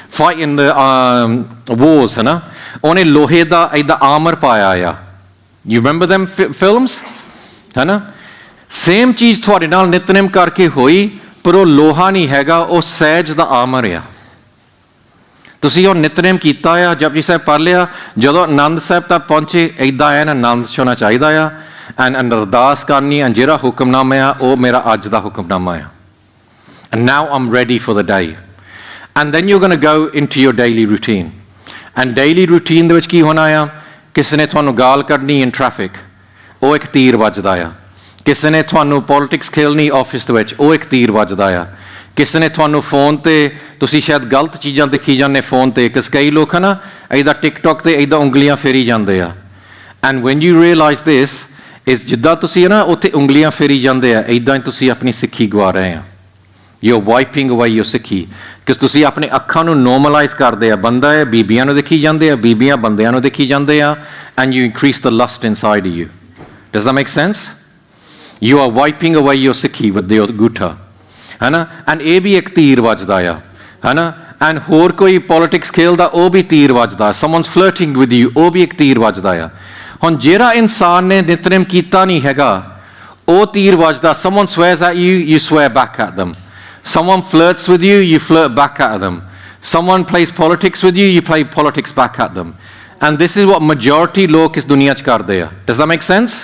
fight in the wars, hai na? Ohne lohe da aida armor paya ya. You remember them films? ਹੈ ਨਾ same ਚੀਜ਼ ਤੁਹਾਡੇ ਨਾਲ ਨਿਤਨੇਮ ਕਰਕੇ ਹੋਈ ਪਰ ਉਹ ਲੋਹਾ ਨਹੀਂ ਹੈਗਾ ਉਹ ਸਹਿਜ ਦਾ ਆਮਰ ਆ ਤੁਸੀਂ ਉਹ ਨਿਤਨੇਮ ਕੀਤਾ ਆ ਜਪਜੀ ਸਾਹਿਬ ਪੜ੍ਹ ਲਿਆ ਜਦੋਂ ਆਨੰਦ ਸਾਹਿਬ ਤੱਕ ਪਹੁੰਚੇ ਇੱਦਾਂ ਐਨ ਆਨੰਦ ਛੋਣਾ ਚਾਹੀਦਾ ਆ ਐਂਡ ਅਰਦਾਸ ਕਰਨੀ ਐਂਡ ਜਿਹੜਾ ਹੁਕਮਨਾਮਾ ਆ ਉਹ ਮੇਰਾ ਅੱਜ ਦਾ ਹੁਕਮਨਾਮਾ ਆ and now I'm ready for the day and then you going to go into your daily routine and daily routine ਦੇ ਵਿੱਚ ਕੀ ਹੋਣਾ ਆ ਕਿਸੇ ਨੇ ਤੁਹਾਨੂੰ ਗਾਲ ਕੱਢਣੀ ਇਨ ਟ੍ਰੈਫਿਕ ਉਹ ਇੱਕ ਤੀਰ ਵੱਜਦਾ ਆ ਕਿਸੇ ਨੇ ਤੁਹਾਨੂੰ ਪੋਲਿਟਿਕਸ ਖੇਲਣੀ ਆਫਿਸ ਦੇ ਵਿੱਚ ਉਹ ਇੱਕ ਤੀਰ ਵੱਜਦਾ ਆ ਕਿਸੇ ਨੇ ਤੁਹਾਨੂੰ ਫੋਨ 'ਤੇ ਤੁਸੀਂ ਸ਼ਾਇਦ ਗਲਤ ਚੀਜ਼ਾਂ ਦੇਖੀ ਜਾਂਦੇ ਫੋਨ 'ਤੇ ਕਈ ਲੋਕ ਹੈ ਨਾ ਇੱਦਾਂ ਟਿਕਟੋਕ 'ਤੇ ਇੱਦਾਂ ਉਂਗਲੀਆਂ ਫੇਰੀ ਜਾਂਦੇ ਆ ਐਂਡ ਵੈਨ ਯੂ ਰੀਅਲਾਈਜ਼ ਦਿਸ ਇਸ ਜਿੱਦਾਂ ਤੁਸੀਂ ਹੈ ਨਾ ਉੱਥੇ ਉਂਗਲੀਆਂ ਫੇਰੀ ਜਾਂਦੇ ਆ ਇੱਦਾਂ ਹੀ ਤੁਸੀਂ ਆਪਣੀ ਸਿੱਖੀ ਗਵਾ ਰਹੇ ਆ ਯੂ ਵਾਈਪਿੰਗ ਅਵੇ ਯੂਰ ਸਿੱਖੀ ਕਿ ਤੁਸੀਂ ਆਪਣੇ ਅੱਖਾਂ ਨੂੰ ਨੋਰਮਲਾਈਜ਼ ਕਰਦੇ ਆ ਬੰਦਾ ਹੈ ਬੀਬੀਆਂ ਨੂੰ ਦੇਖੀ ਜਾਂਦੇ ਆ ਬੀਬੀਆਂ ਬੰਦਿਆਂ ਨੂੰ ਦੇਖੀ ਜਾਂਦੇ ਆ and you increase the lust inside you Does that make sense? You are wiping away your sikhi with your gutha. है ना? And ਇਹ ਵੀ ਇੱਕ ਤੀਰ ਵੱਜਦਾ ਆ है ना? And ਹੋਰ ਕੋਈ politics ਖੇਲਦਾ ਉਹ ਵੀ ਤੀਰ ਵੱਜਦਾ someone's flirting with you ਉਹ ਵੀ ਇੱਕ ਤੀਰ ਵੱਜਦਾ ਆ ਹੁਣ ਜਿਹੜਾ ਇਨਸਾਨ ਨੇ ਨਿਤਨੇਮ ਕੀਤਾ ਨਹੀਂ ਹੈਗਾ ਉਹ ਤੀਰ ਵੱਜਦਾ someone swears at you you swear back at them someone flirts with you you flirt back at them someone plays politics with you you play politics back at them and this is what majority ਲੋਕ ਇਸ ਦੁਨੀਆ 'ਚ ਕਰਦੇ ਆ Does that make sense?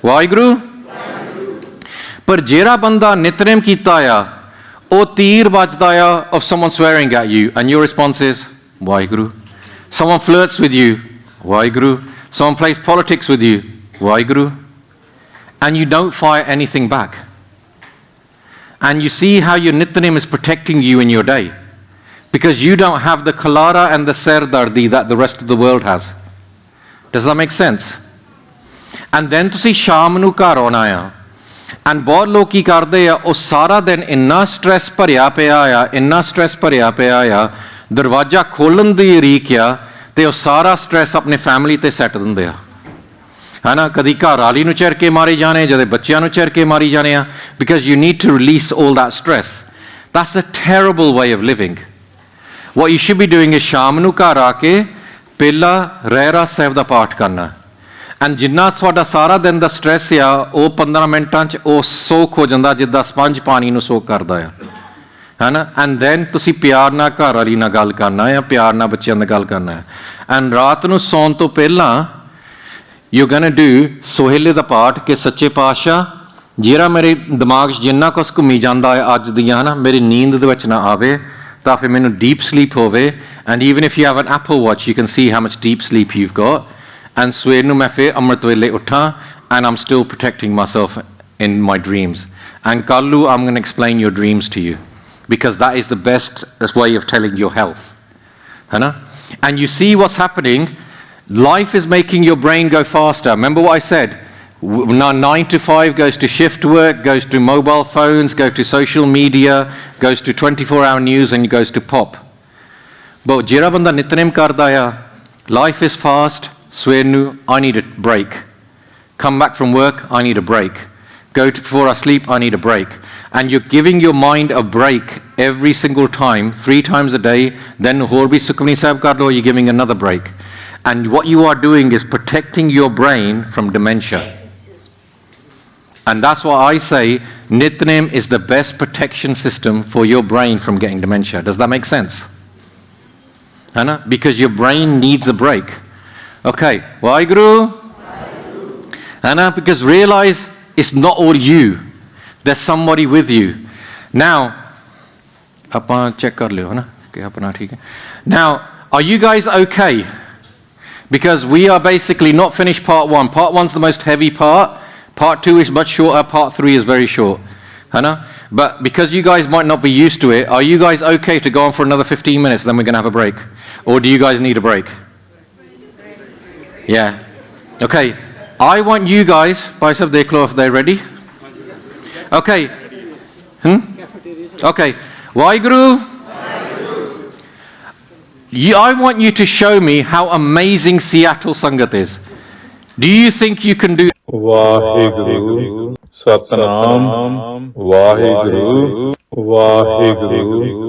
Waheguru ਪਰ ਜਿਹੜਾ ਬੰਦਾ ਨਿਤਨੇਮ ਕੀਤਾ ਆ ਉਹ ਤੀਰ ਵੱਜਦਾ ਆ of someone swearing at you and your response is Waheguru someone flirts with you Waheguru someone plays politics with you Waheguru and you don't fire anything back and you see how your nitnem is protecting you in your day because you don't have the khalara and the sardardi that the rest of the world has Does that make sense? And then ਤੁਸੀਂ ਸ਼ਾਮ ਨੂੰ ਘਰ ਆਉਣਾ ਆ and ਬਹੁਤ ਲੋਕ ਕੀ ਕਰਦੇ ਆ ਉਹ ਸਾਰਾ ਦਿਨ ਇੰਨਾ ਸਟ੍ਰੈਸ ਭਰਿਆ ਪਿਆ ਆ ਇੰਨਾ ਸਟ੍ਰੈਸ ਭਰਿਆ ਪਿਆ ਆ ਦਰਵਾਜ਼ਾ ਖੋਲ੍ਹਣ ਦੀ ਉਡੀਕ ਆ ਅਤੇ ਉਹ ਸਾਰਾ ਸਟ੍ਰੈਸ ਆਪਣੇ ਫੈਮਿਲੀ 'ਤੇ ਸੈੱਟ ਦਿੰਦੇ ਆ ਹੈ ਨਾ ਕਦੀ ਘਰ ਵਾਲੀ ਨੂੰ ਝਿੜਕੇ ਮਾਰੀ ਜਾਣੇ ਜਦੇ ਬੱਚਿਆਂ ਨੂੰ ਝਿੜਕੇ ਮਾਰੀ ਜਾਣੇ ਆ because you need to release all that stress that's a terrible way of living what you should be doing is ਸ਼ਾਮ ਨੂੰ ਘਰ ਆ ਕੇ ਪਹਿਲਾਂ ਰਹਿਰਾਸ ਸਾਹਿਬ ਦਾ ਪਾਠ ਕਰਨਾ ਐਂਡ ਜਿੰਨਾ ਤੁਹਾਡਾ ਸਾਰਾ ਦਿਨ ਦਾ ਸਟ੍ਰੈਸ ਆ ਉਹ 15 ਮਿੰਟਾਂ 'ਚ ਉਹ ਸੋਕ ਹੋ ਜਾਂਦਾ ਜਿੱਦਾਂ ਸਪੰਜ ਪਾਣੀ ਨੂੰ ਸੋਕ ਕਰਦਾ ਆ ਹੈ ਨਾ ਐਂਡ ਦੈਨ ਤੁਸੀਂ ਪਿਆਰ ਨਾਲ ਘਰ ਵਾਲੀ ਨਾਲ ਗੱਲ ਕਰਨਾ ਆ ਪਿਆਰ ਨਾਲ ਬੱਚਿਆਂ ਨਾਲ ਗੱਲ ਕਰਨਾ ਹੈ ਐਂਡ ਰਾਤ ਨੂੰ ਸੌਣ ਤੋਂ ਪਹਿਲਾਂ ਯੂ ਗੋਨਾ ਡੂ ਸੋਹੇਲੇ ਦਾ ਪਾਠ ਕਿ ਸੱਚੇ ਪਾਤਸ਼ਾਹ ਜਿਹੜਾ ਮੇਰੇ ਦਿਮਾਗ 'ਚ ਜਿੰਨਾ ਕੁਛ ਘੁੰਮੀ ਜਾਂਦਾ ਹੈ ਅੱਜ ਦੀਆਂ ਹੈ ਨਾ ਮੇਰੀ ਨੀਂਦ ਦੇ ਵਿੱਚ ਨਾ ਆਵੇ ਤਾਂ ਫਿਰ ਮੈਨੂੰ ਡੀਪ ਸਲੀਪ ਹੋਵੇ and even if you have an Apple Watch you can see how much deep sleep you've got and ਸਵੇਰ ਨੂੰ ਮੈਂ ਫਿਰ ਅੰਮ੍ਰਿਤ ਵੇਲੇ ਉੱਠਾਂ and I'm still protecting myself in my dreams. And Kallu, I'm going to explain your dreams to you because that is the best way of telling your health. And you see what's happening. Life is making your brain go faster. Remember what I said? Now 9 to 5 goes to shift work, goes to mobile phones, goes to social media, goes to 24-hour news and goes to pop. But jira banda nitnem karda ya, life is fast, swenu, I need a break. Come back from work, I need a break. Go to before I sleep, I need a break. And you're giving your mind a break every single time, 3 times a day, then hor bhi sukhmani sahib kar lo, you're giving another break. And what you are doing is protecting your brain from dementia. And that's why I say Nitnem is the best protection system for your brain from getting dementia. Does that make sense? Hana? Because your brain needs a break. Okay, Waheguru. Hana? Because realize it's not all you. There's somebody with you. Now, now, are you guys okay? Because we are basically not finished part 1. Part 1's the most heavy part. Part 2 is much shorter. Part 3 is very short. But because you guys might not be used to it, are you guys okay to go on for another 15 minutes, then we're going to have a break? Or do you guys need a break? Yeah. Okay. I want you guys, Bicep Deklo, if they're ready. Okay. Okay. Waheguru. I want you to show me how amazing Seattle Sangat is. Do you think you can do? Waheguru. Satnam. Waheguru. Waheguru.